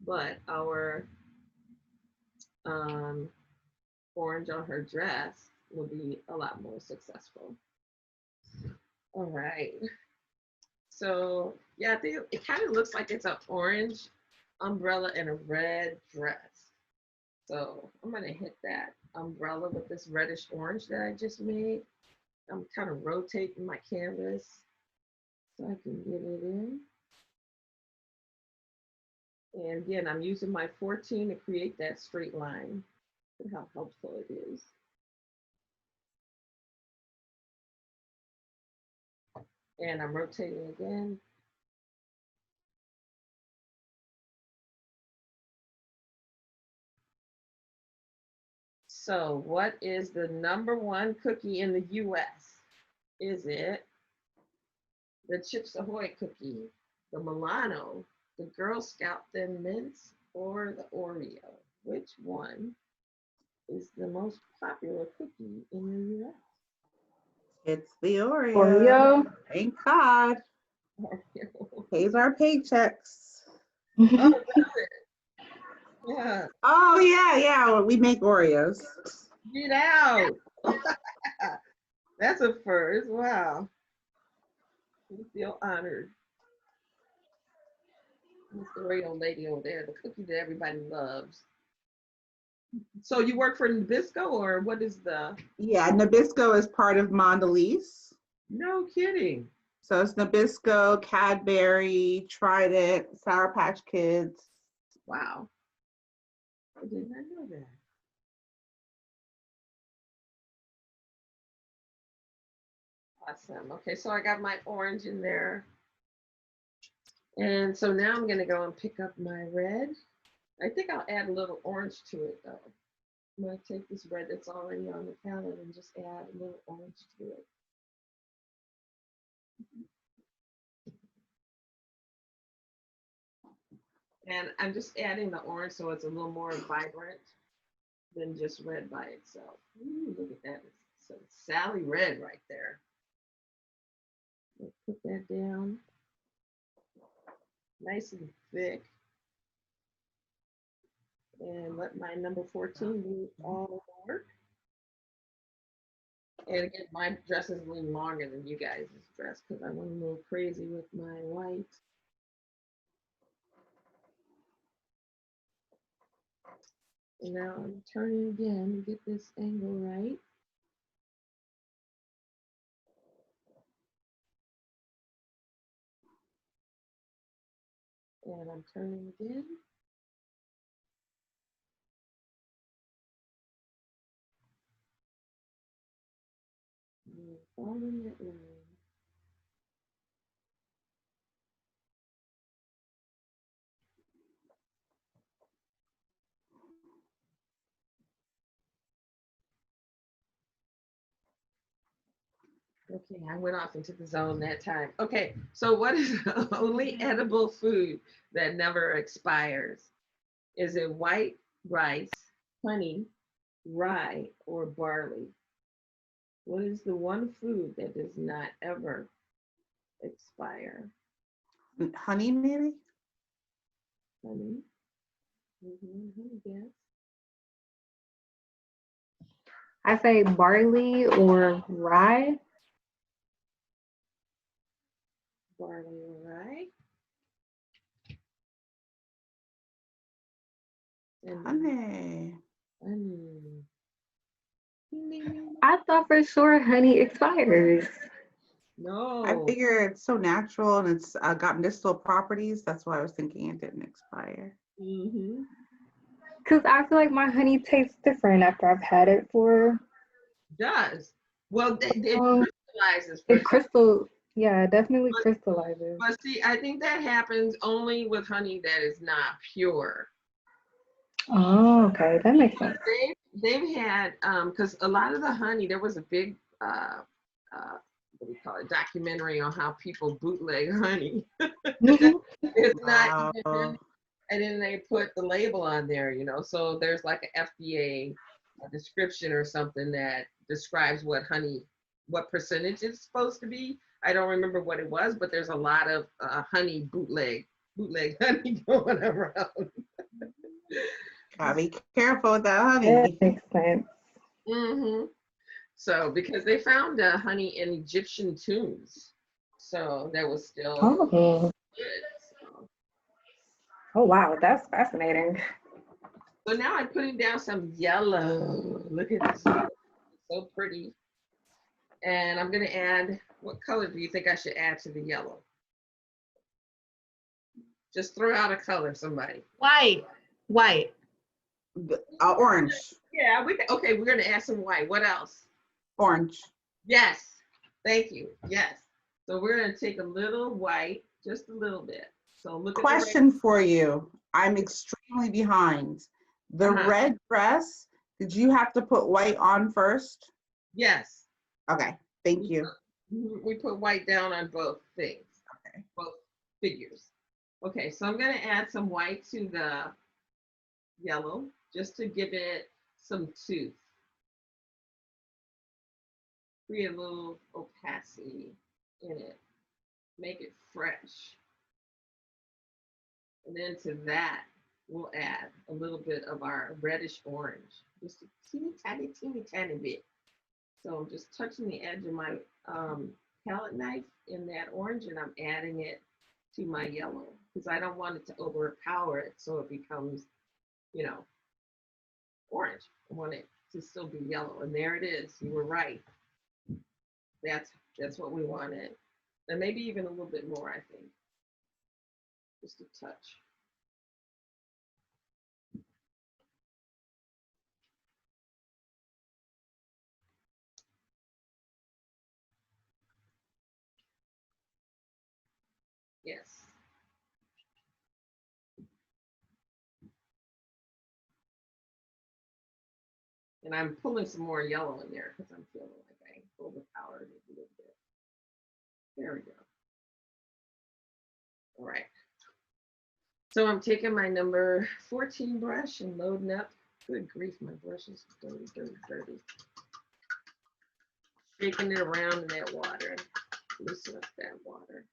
S1: But our orange on her dress will be a lot more successful. All right. So yeah, I think it kind of looks like it's an orange umbrella and a red dress. So I'm gonna hit that umbrella with this reddish orange that I just made. I'm kind of rotating my canvas so I can get it in. And again, I'm using my 14 to create that straight line. Look how helpful it is. And I'm rotating again. So what is the #1 cookie in the US? Is it the Chips Ahoy cookie, the Milano, the Girl Scout Thin Mints, or the Oreo? Which one is the most popular cookie in the U.S.?
S2: It's the Oreo.
S3: Oreo.
S2: Thank God.
S1: Oreo.
S2: Pays our paychecks.
S1: Oh, does it? Yeah.
S2: Oh, yeah. We make Oreos.
S1: Get out. That's a first. Wow. I feel honored. This Oreo lady over there, the cookie that everybody loves. So you work for Nabisco, or what is the?
S2: Yeah, Nabisco is part of Mondelez.
S1: No kidding.
S2: So it's Nabisco, Cadbury, Trident, Sour Patch Kids.
S1: Wow. I did not know that. Awesome. Okay, so I got my orange in there. And so now I'm going to go and pick up my red. I think I'll add a little orange to it, though. I'm going to take this red that's already on the palette and just add a little orange to it. And I'm just adding the orange so it's a little more vibrant than just red by itself. Ooh, look at that. So Sally red right there. Let's put that down. Nice and thick. And let my number 14 do all the work. And again, my dress is a little longer than you guys' dress because I went a little crazy with my white. And now I'm turning again to get this angle right. And I'm turning again. And following that line. Okay, I went off into the zone that time. Okay, so what is the only edible food that never expires? Is it white rice, honey, rye, or barley? What is the one food that does not ever expire?
S2: Honey, maybe?
S1: Honey. Yes.
S4: I say barley or rye.
S1: Barley or rye. And
S2: Honey.
S1: honey.
S4: I thought for sure honey expires.
S1: No.
S2: I figure it's so natural and it's got medicinal properties. That's why I was thinking it didn't expire.
S1: Mm-hmm.
S4: Because I feel like my honey tastes different after I've had it for.
S1: Does. Well, it crystallizes.
S4: It definitely crystallizes.
S1: But see, I think that happens only with honey that is not pure.
S4: Oh, okay, that makes sense.
S1: They've had because a lot of the honey, there was a big what do you call it, documentary on how people bootleg honey. It's not even honey, and then they put the label on there, you know. So there's like an FDA description or something that describes what percentage it's supposed to be. I don't remember what it was, but there's a lot of honey bootleg honey going around.
S2: Gotta be careful with that honey.
S4: That makes sense.
S1: Mm-hmm. So because they found honey in Egyptian tombs, so that was still good. So.
S4: Oh wow, that's fascinating.
S1: So now I'm putting down some yellow. Look at this, it's so pretty. And I'm gonna add. What color do you think I should add to the yellow? Just throw out a color, somebody.
S6: White.
S2: Orange.
S1: Yeah, okay, we're gonna add some white. What else?
S2: Orange.
S1: Yes, thank you. Yes. So we're gonna take a little white, just a little bit. So look at
S2: Question for you. I'm extremely behind. The red dress, did you have to put white on first?
S1: Yes.
S2: Okay, thank you.
S1: We put white down on both things.
S2: Okay.
S1: Both figures. Okay, so I'm gonna add some white to the yellow just to give it some tooth. Create a little opacity in it. Make it fresh. And then to that, we'll add a little bit of our reddish orange, just a teeny tiny bit. So I'm just touching the edge of my palette knife in that orange, and I'm adding it to my yellow because I don't want it to overpower it so it becomes, you know, orange. I want it to still be yellow. And there it is. You were right. That's what we wanted. And maybe even a little bit more, I think. Just a touch. Yes. And I'm pulling some more yellow in there because I'm feeling like I overpowered it a little bit. There we go. All right. So I'm taking my number 14 brush and loading up. Good grief, my brush is dirty. Shaking it around in that water. Loosen up that water.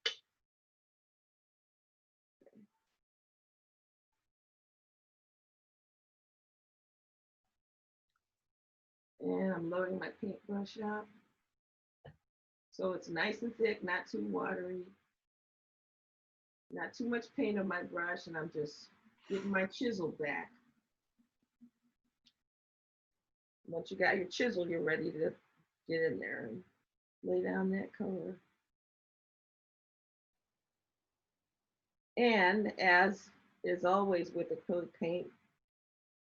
S1: And I'm loading my paintbrush up. So it's nice and thick, not too watery. Not too much paint on my brush, and I'm just getting my chisel back. Once you got your chisel, you're ready to get in there and lay down that color. And as is always with acrylic paint,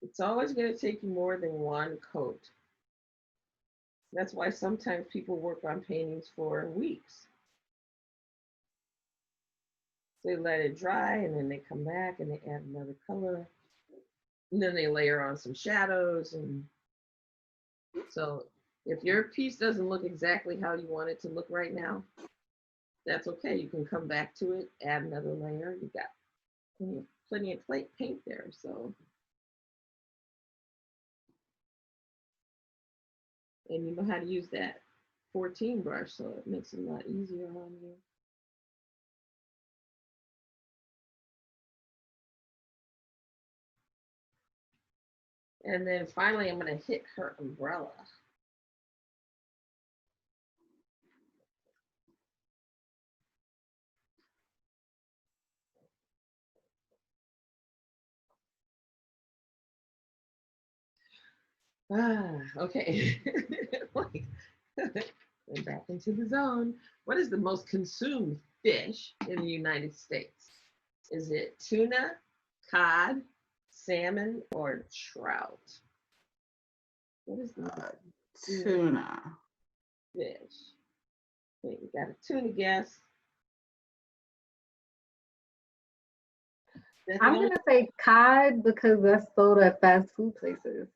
S1: it's always going to take you more than one coat. That's why sometimes people work on paintings for weeks. They let it dry and then they come back and they add another color. And then they layer on some shadows. And so if your piece doesn't look exactly how you want it to look right now, that's okay. You can come back to it, add another layer. You got plenty of paint there. So, and you know how to use that 14 brush, so it makes it a lot easier on you. And then finally, I'm going to hit her umbrella. Okay. We're back into the zone. What is the most consumed fish in the United States? Is it tuna, cod, salmon, or trout? What is the
S2: tuna
S1: fish? Okay, we got a tuna guess.
S4: I'm going to say cod because that's sold at fast food places.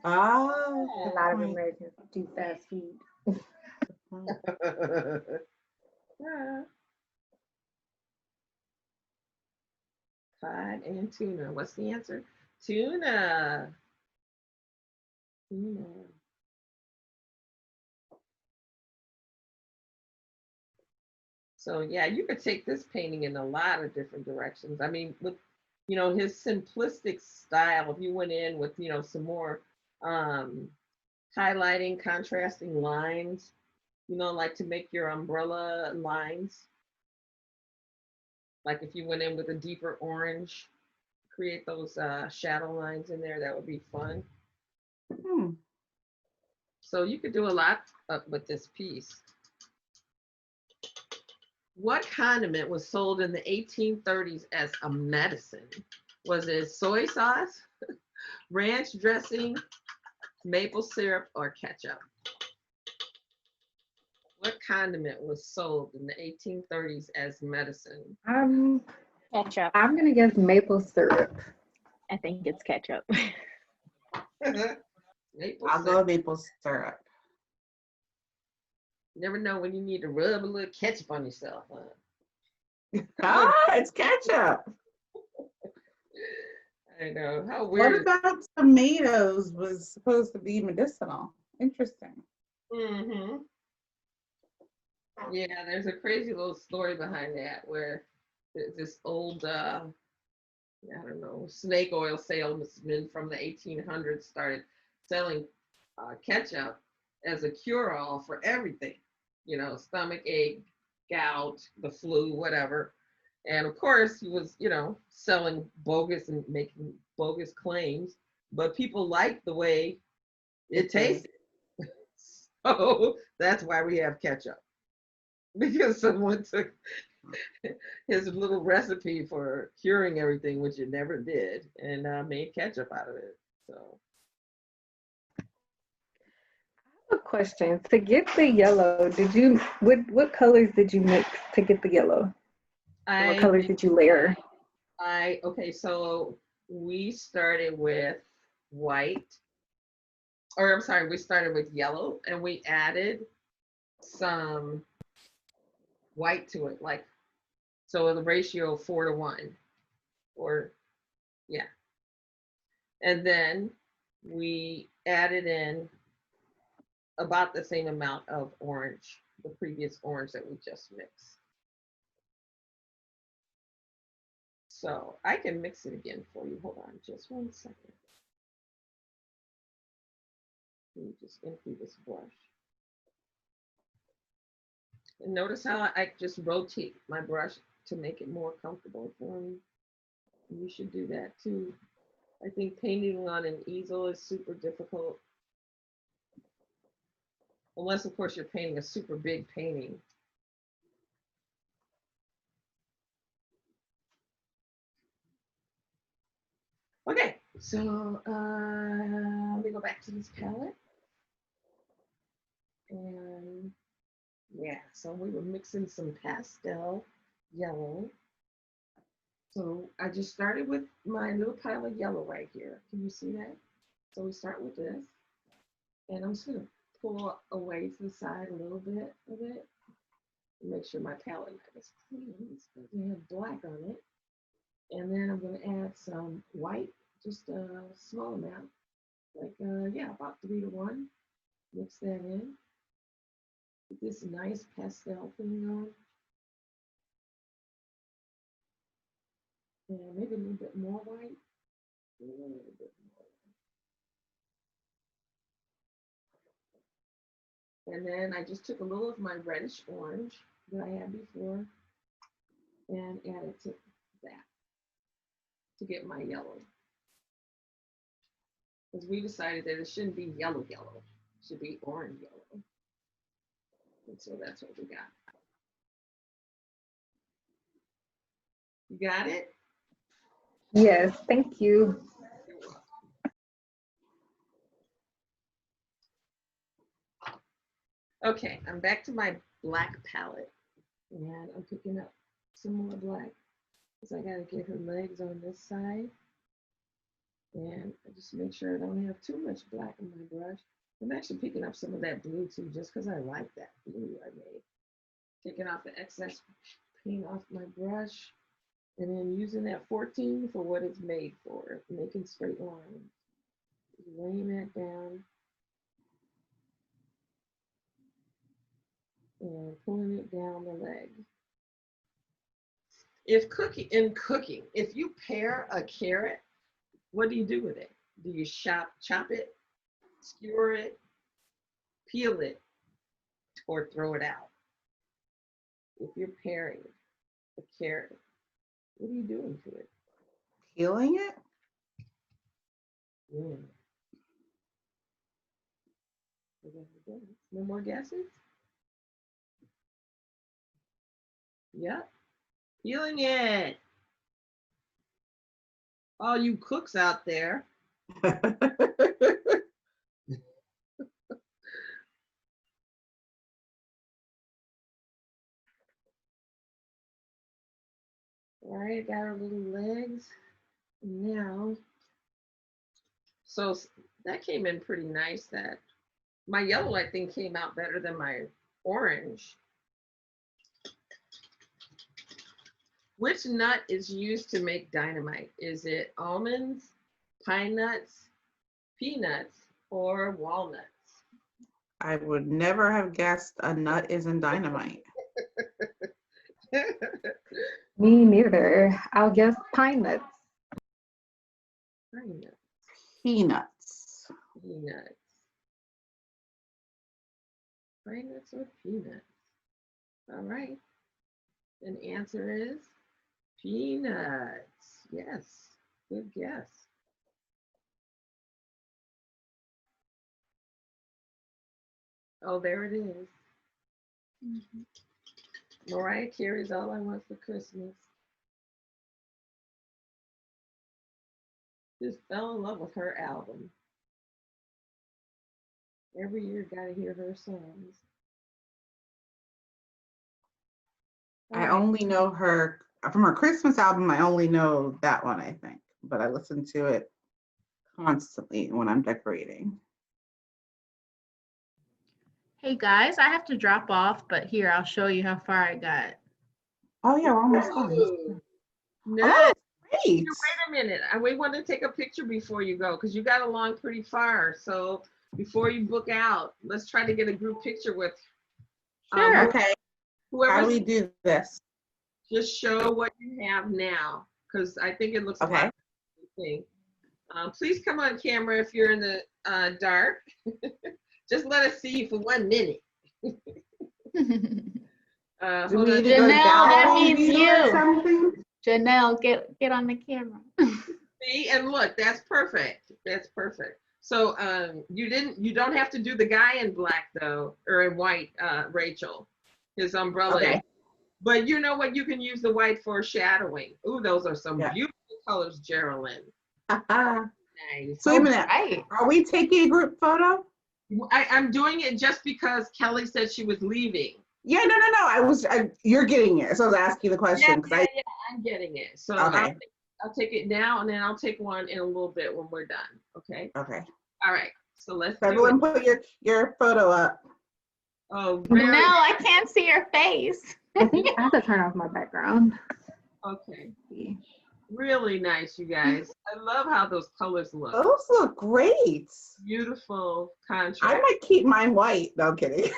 S2: Oh.
S4: A lot of Americans do fast food.
S1: Yeah. Cod and tuna. What's the answer? Tuna. Tuna. So yeah, you could take this painting in a lot of different directions. I mean, with, you know, his simplistic style, if you went in with, you know, some more highlighting, contrasting lines, you know, like to make your umbrella lines. Like if you went in with a deeper orange, create those shadow lines in there, that would be fun. So you could do a lot with this piece. What condiment was sold in the 1830s as a medicine? Was it soy sauce, ranch dressing, maple syrup, or ketchup? What condiment was sold in the 1830s as medicine?
S8: Ketchup.
S4: I'm going to guess maple syrup.
S8: I think it's ketchup.
S2: I'll go maple syrup.
S1: You never know when you need to rub a little ketchup on yourself, huh?
S2: Ah, it's ketchup.
S1: I know, how
S2: What
S1: weird.
S2: about tomatoes was supposed to be medicinal? Interesting.
S1: Mm-hmm. Yeah, there's a crazy little story behind that where there's this old, I don't know, snake oil salesman from the 1800s started selling ketchup as a cure-all for everything, you know, stomach ache, gout, the flu, whatever. And of course, he was, you know, selling bogus and making bogus claims, but people liked the way it tasted. So that's why we have ketchup. Because someone took his little recipe for curing everything, which it never did, and made ketchup out of it. So
S10: A question. To get the yellow, what colors did you mix to get the yellow? What colors did you layer?
S1: okay, so we started with white, or I'm sorry, we started with yellow, and we added some white to it, like, so the ratio of 4 to 1, or yeah. And then we added in about the same amount of orange, the previous orange that we just mixed. So I can mix it again for you. Hold on just 1 second. Let me just empty this brush. And notice how I just rotate my brush to make it more comfortable for me. You should do that too. I think painting on an easel is super difficult. Unless, of course, you're painting a super big painting. Okay, so let me go back to this palette. And yeah, so we were mixing some pastel yellow. So I just started with my little pile of yellow right here. Can you see that? So we start with this. And I'm just gonna pull away to the side a little bit of it. Make sure my palette is clean. It's going to have black on it. And then I'm going to add some white, just a small amount, like, yeah, about 3 to 1. Mix that in. Get this nice pastel thing on. And maybe a little bit more white. A little bit more. And then I just took a little of my reddish orange that I had before and added to that to get my yellow. Because we decided that it shouldn't be yellow, it should be orange yellow. And so that's what we got. You got it?
S10: Yes, thank you.
S1: Okay, I'm back to my black palette. And I'm picking up some more black. Because I gotta get her legs on this side. And I just make sure I don't have too much black in my brush. I'm actually picking up some of that blue too, just because I like that blue I made. Taking off the excess paint off my brush. And then using that 14 for what it's made for, making straight lines. Laying that down. And pulling it down the leg. If cooking, if you pare a carrot, what do you do with it? Do you chop it, skewer it, peel it, or throw it out? If you're paring a carrot, what are you doing to it?
S2: Peeling it?
S1: No more guesses? Yep. Peeling it. All you cooks out there. All right, got our little legs. Now, so that came in pretty nice. That my yellow, I think, came out better than my orange. Which nut is used to make dynamite? Is it almonds, pine nuts, peanuts, or walnuts?
S2: I would never have guessed a nut is in dynamite.
S10: Me neither. I'll guess pine nuts.
S1: Pine nuts.
S2: Peanuts.
S1: Peanuts. Pine nuts or peanuts? All right. And the answer is peanuts. Yes, good guess. Oh, there it is. Mariah Carey's All I Want for Christmas. Just fell in love with her album. Every year, gotta hear her songs.
S2: I only know her from her Christmas album. I only know that one, I think, but I listen to it constantly when I'm decorating.
S9: Hey guys, I have to drop off, but here, I'll show you how far I got.
S2: Oh yeah, we're almost done.
S1: Ooh, nice.
S2: Oh, great.
S1: Wait a minute. We want to take a picture before you go because you got along pretty far. So before you book out, let's try to get a group picture with.
S2: Sure. Okay.
S1: Whoever.
S2: How do we do this?
S1: Just show what you have now because I think it looks
S2: okay.
S1: Please come on camera if you're in the dark. Just let us see you for 1 minute.
S9: Janelle, that means you. Janelle, get on the camera.
S1: See, and look, that's perfect. That's perfect. So you don't have to do the guy in black though, or in white, Rachel, his umbrella.
S2: Okay.
S1: But you know what? You can use the white for shadowing. Ooh, those are some beautiful colors, Geraldine. Nice.
S2: So wait a minute. Are we taking a group photo?
S1: I'm doing it just because Kelly said she was leaving.
S2: Yeah, no. You're getting it. So I was asking the question.
S1: Yeah, I'm getting it. So
S2: okay.
S1: I'll take it now, and then I'll take one in a little bit when we're done. Okay.
S2: Okay.
S1: All right. So let's.
S2: So everyone, put your photo up.
S1: Oh,
S9: no, I can't see your face.
S10: I think I have to turn off my background.
S1: Okay. Really nice, you guys. I love how those colors look.
S2: Those look great.
S1: Beautiful contrast.
S2: I might keep mine white. No, I'm kidding.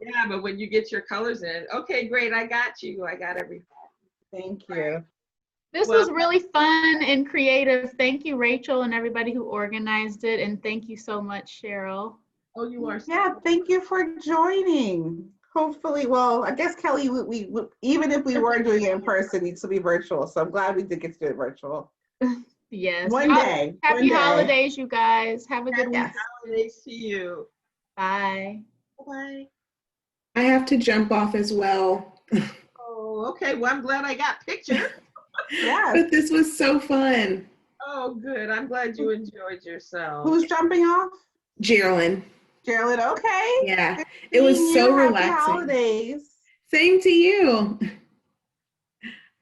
S1: Yeah, but when you get your colors in, okay, great. I got you. I got everything.
S2: Thank you.
S9: This was really fun and creative. Thank you, Rachel, and everybody who organized it. And thank you so much, Cheryl.
S1: Oh, you are.
S2: Yeah, thank you for joining. Hopefully, well, I guess Kelly, we even if we weren't doing it in person, you'd still be virtual. So I'm glad we did get to do it virtual.
S9: Yes.
S2: One day.
S9: Happy holidays, you guys. Have a good week.
S1: Happy holidays to you.
S9: Bye.
S1: Bye.
S6: I have to jump off as well.
S1: Oh, okay. Well, I'm glad I got pictures.
S2: Yeah.
S6: But this was so fun.
S1: Oh, good. I'm glad you enjoyed yourself.
S2: Who's jumping off?
S6: Geraldine.
S2: Geraldine, okay.
S6: Yeah, it was so relaxing.
S2: Happy holidays.
S6: Same to you.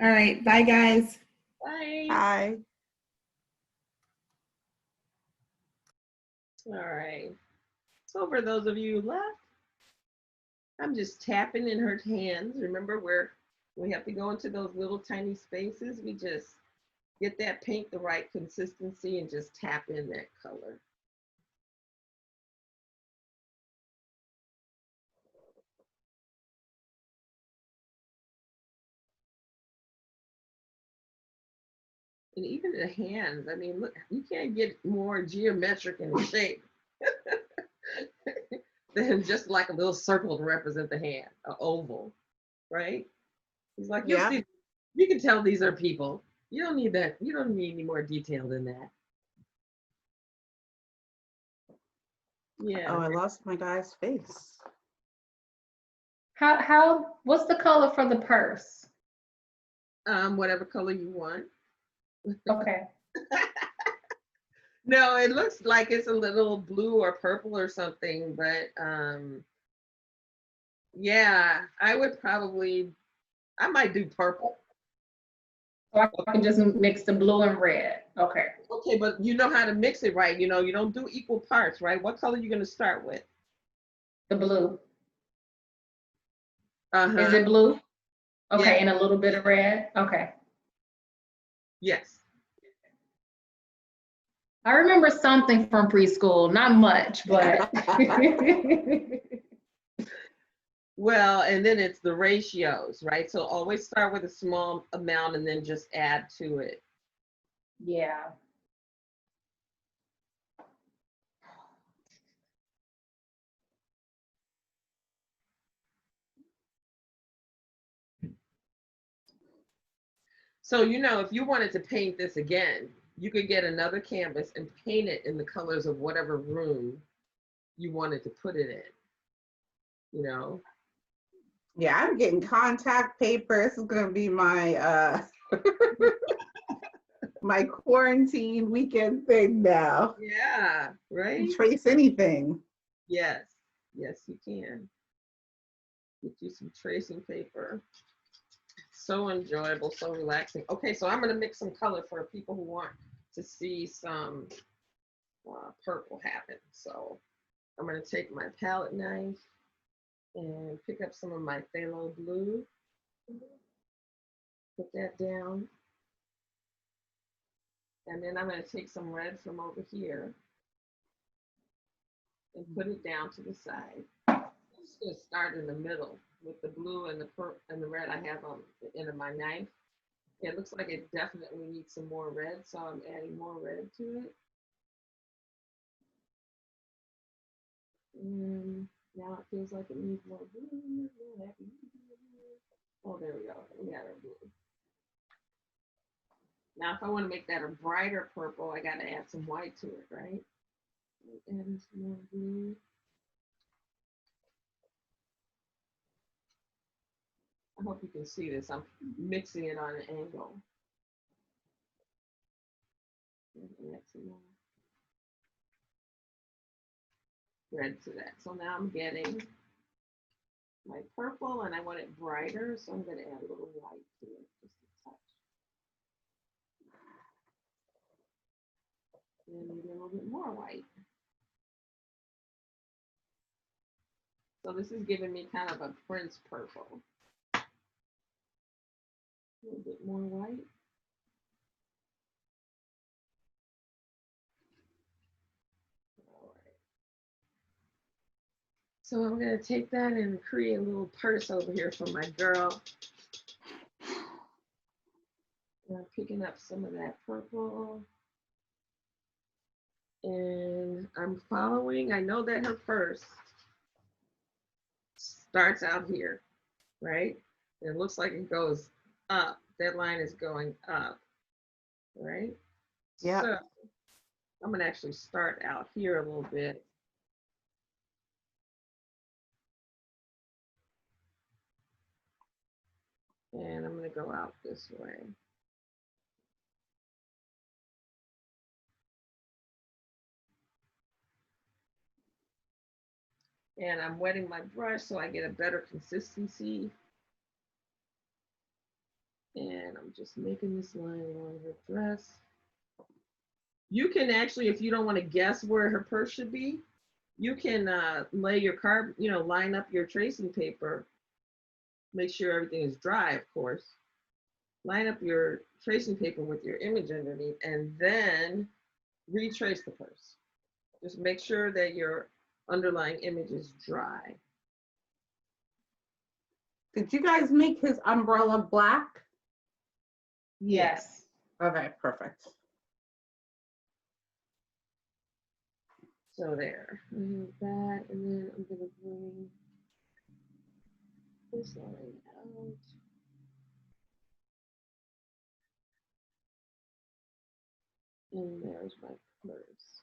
S6: All right, bye guys.
S1: Bye.
S2: Bye.
S1: All right. So for those of you left, I'm just tapping in her hands. Remember we have to go into those little tiny spaces. We just get that paint the right consistency and just tap in that color. And even the hands, I mean, look, you can't get more geometric in shape than just like a little circle to represent the hand, an oval, right? It's like, you'll see, you can tell these are people. You don't need that. You don't need any more detail than that. Yeah.
S2: Oh, I lost my guy's face.
S7: What's the color for the purse?
S1: Whatever color you want.
S7: Okay.
S1: No, it looks like it's a little blue or purple or something, but yeah, I might do purple.
S7: So I can just mix the blue and red. Okay.
S1: Okay, but you know how to mix it right. You know, you don't do equal parts, right? What color are you going to start with?
S7: The blue.
S1: Uh-huh.
S7: Is it blue? Okay,
S1: Yeah.
S7: and a little bit of red. Okay.
S1: Yes.
S7: I remember something from preschool, not much, but
S1: Well, and then it's the ratios, right? So always start with a small amount and then just add to it.
S7: yeah.
S1: So, you know, if you wanted to paint this again, you could get another canvas and paint it in the colors of whatever room you wanted to put it in, you know?
S2: Yeah, I'm getting contact paper. This is gonna be my my quarantine weekend thing now.
S1: Yeah, right?
S2: Trace anything.
S1: Yes, yes, you can. Get you some tracing paper. So enjoyable, so relaxing. Okay, so I'm gonna mix some color for people who want to see some purple happen. So I'm gonna take my palette knife and pick up some of my phthalo blue. Put that down. And then I'm gonna take some red from over here and put it down to the side. I'm just gonna start in the middle with the blue and the purple and the red I have on the end of my knife. It looks like it definitely needs some more red, so I'm adding more red to it. And now it feels like it needs more blue. Oh, there we go. We got our blue. Now, if I want to make that a brighter purple, I got to add some white to it, right? Add some more blue. I hope you can see this. I'm mixing it on an angle. And add some more red to that. So now I'm getting my purple and I want it brighter, so I'm going to add a little white to it, just a touch. And maybe a little bit more white. So this is giving me kind of a Prince purple. A little bit more white. All right. So I'm going to take that and create a little purse over here for my girl. And I'm picking up some of that purple. And I'm following, I know that her purse starts out here, right? It looks like it goes up. That line is going up, right?
S2: Yeah.
S1: So I'm gonna actually start out here a little bit. And I'm gonna go out this way. And I'm wetting my brush so I get a better consistency. And I'm just making this line along her dress. You can actually, if you don't want to guess where her purse should be, you can lay your line up your tracing paper. Make sure everything is dry, of course. Line up your tracing paper with your image underneath and then retrace the purse. Just make sure that your underlying image is dry.
S2: Did you guys make his umbrella black?
S7: Yes.
S2: Okay, perfect.
S1: So there, I have that, and then I'm gonna bring this line out. And there's my purse.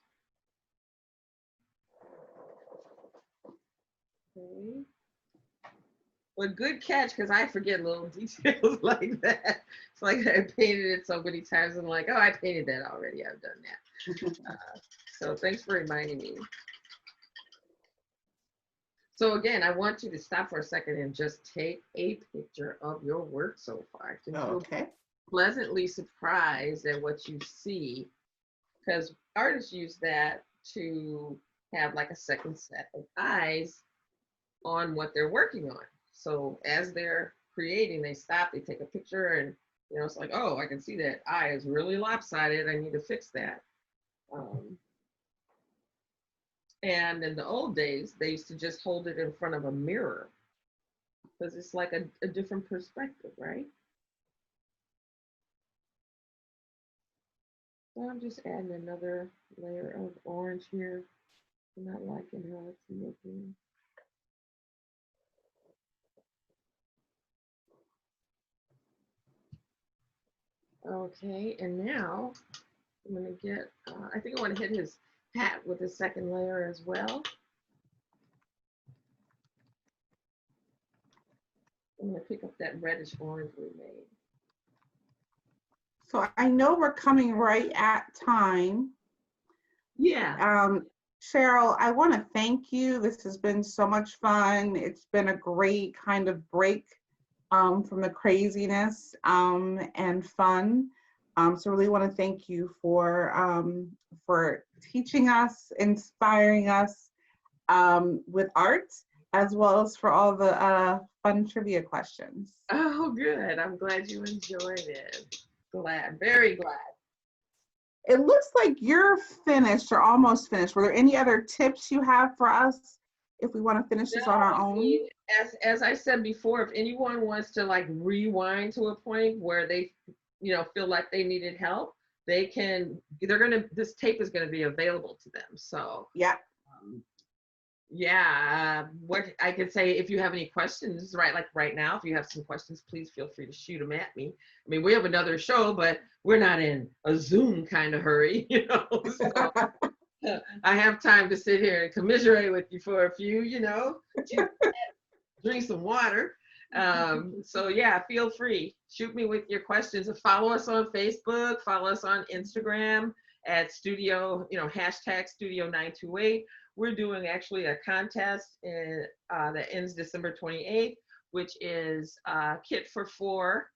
S1: Okay. Well, good catch, because I forget little details like that. It's like I painted it so many times. I'm like, oh, I painted that already. I've done that. So thanks for reminding me. So again, I want you to stop for a second and just take a picture of your work so far.
S2: Okay.
S1: Pleasantly surprised at what you see, because artists use that to have like a second set of eyes on what they're working on. So as they're creating, they stop, they take a picture, and you know, it's like, oh, I can see that eye is really lopsided. I need to fix that. And in the old days, they used to just hold it in front of a mirror because it's like a different perspective, right? So I'm just adding another layer of orange here. I'm not liking how it's looking. Okay, and now I'm gonna get, I think I wanna hit his hat with the second layer as well. I'm gonna pick up that reddish orange we made.
S2: So I know we're coming right at time.
S1: Yeah.
S2: Cheryl, I want to thank you. This has been so much fun. It's been a great kind of break from the craziness and fun. So really want to thank you for teaching us, inspiring us with art, as well as for all the fun trivia questions.
S1: Oh, good. I'm glad you enjoyed it. Glad, very glad.
S2: It looks like you're finished or almost finished. Were there any other tips you have for us if we want to finish this on our own?
S1: As I said before, if anyone wants to like rewind to a point where they, you know, feel like they needed help, they can, this tape is going to be available to them. So
S2: yeah.
S1: What I could say, if you have any questions, right now, if you have some questions, please feel free to shoot them at me. I mean, we have another show, but we're not in a Zoom kind of hurry, you know. So, I have time to sit here and commiserate with you for a few, you know, drink some water. So yeah, feel free. Shoot me with your questions. And follow us on Facebook, follow us on Instagram at studio, you know, hashtag studio928. We're doing actually a contest that ends December 28th, which is kit for 4,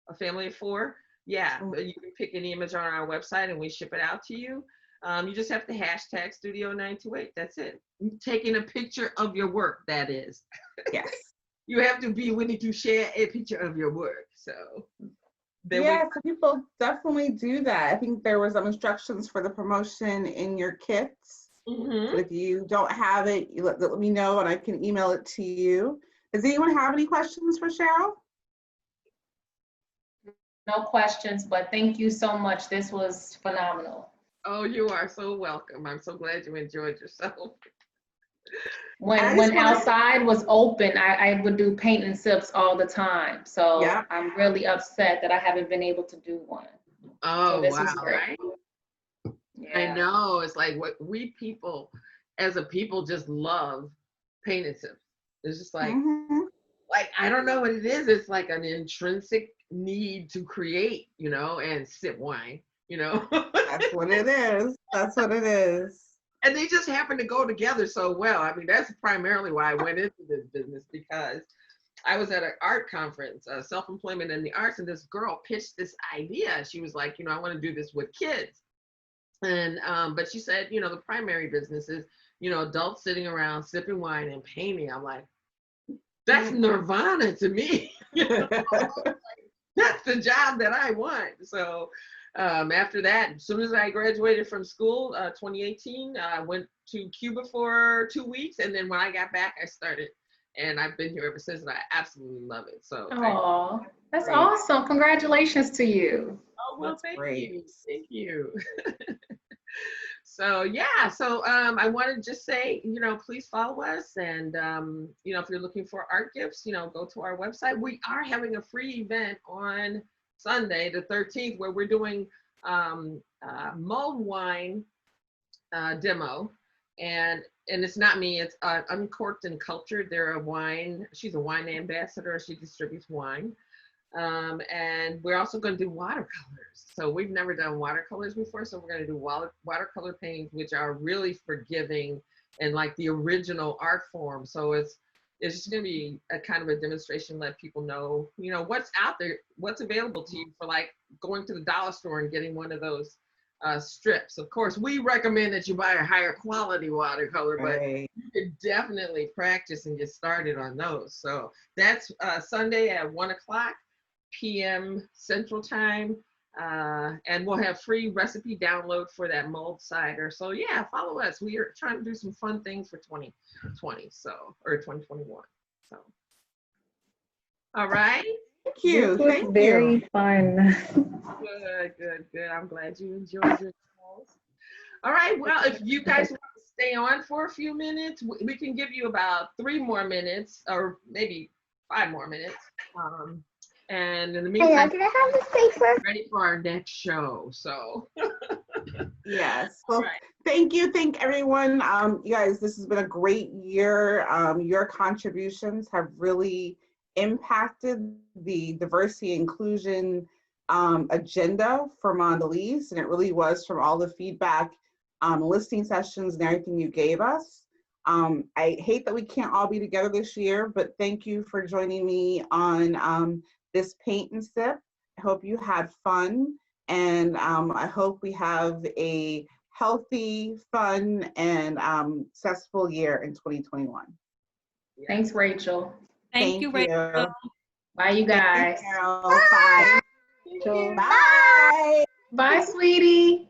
S1: a family of 4. Yeah, you can pick any image on our website and we ship it out to you. You just have to hashtag studio928. That's it. Taking a picture of your work, that is.
S2: Yes.
S1: You have to be willing to share a picture of your work. So
S2: yeah, so people definitely do that. I think there was some instructions for the promotion in your kits.
S1: Mm-hmm.
S2: So if you don't have it, you let me know and I can email it to you. Does anyone have any questions for Cheryl?
S7: No questions, but thank you so much. This was phenomenal.
S1: Oh, you are so welcome. I'm so glad you enjoyed yourself.
S7: When outside was open, I would do paint and sips all the time. So yeah. I'm really upset that I haven't been able to do one.
S1: Oh,
S7: so
S1: wow, right? Yeah. I know. It's like what we people, as a people, just love paint and sips. It's just like, like, I don't know what it is. It's like an intrinsic need to create, you know, and sip wine, you know.
S2: That's what it is. That's what it is.
S1: And they just happen to go together so well. I mean, that's primarily why I went into this business, because I was at an art conference, self-employment in the arts, and this girl pitched this idea. She was like, you know, I want to do this with kids. And, but she said, you know, the primary business is, you know, adults sitting around sipping wine and painting. I'm like, that's nirvana to me. You know? That's the job that I want. So after that, as soon as I graduated from school, 2018, I went to Cuba for 2 weeks. And then when I got back, I started. And I've been here ever since, and I absolutely love it. So,
S7: oh, that's awesome. Congratulations to you.
S1: Oh, well, thank you. Thank you. So, yeah, so I want to just say, you know, please follow us. And, you know, if you're looking for art gifts, you know, go to our website. We are having a free event on Sunday, the 13th, where we're doing mulled wine demo. And it's not me, it's Uncorked and Cultured. They're a wine, she's a wine ambassador. She distributes wine. And we're also going to do watercolors. So we've never done watercolors before. So we're going to do watercolor paintings, which are really forgiving and like the original art form. So it's just going to be a kind of a demonstration, let people know, you know, what's out there, what's available to you for like going to the dollar store and getting one of those strips. Of course, we recommend that you buy a higher quality watercolor, but you could definitely practice and get started on those. So that's Sunday at 1:00 p.m. Central Time. And we'll have free recipe download for that mulled cider. So yeah, follow us. We are trying to do some fun things for 2020, or 2021. So, all right.
S2: Thank you.
S10: This was very fun.
S1: Good. I'm glad you enjoyed your calls. All right. Well, if you guys want to stay on for a few minutes, we can give you about 3 more minutes, or maybe 5 more minutes. And in the meantime,
S8: can I have this paper?
S1: ready for our next show. So
S2: yes. Well, thank you. Thank everyone. You guys, this has been a great year. Your contributions have really impacted the diversity inclusion agenda for Mondelez, and it really was from all the feedback, listening sessions and everything you gave us. I hate that we can't all be together this year, but thank you for joining me on this paint and sip. I hope you had fun, and I hope we have a healthy, fun, and successful year in 2021.
S7: Thanks, Rachel.
S5: Thank you, Rachel.
S7: Bye, you guys.
S2: Bye.
S7: Bye. Bye, sweetie.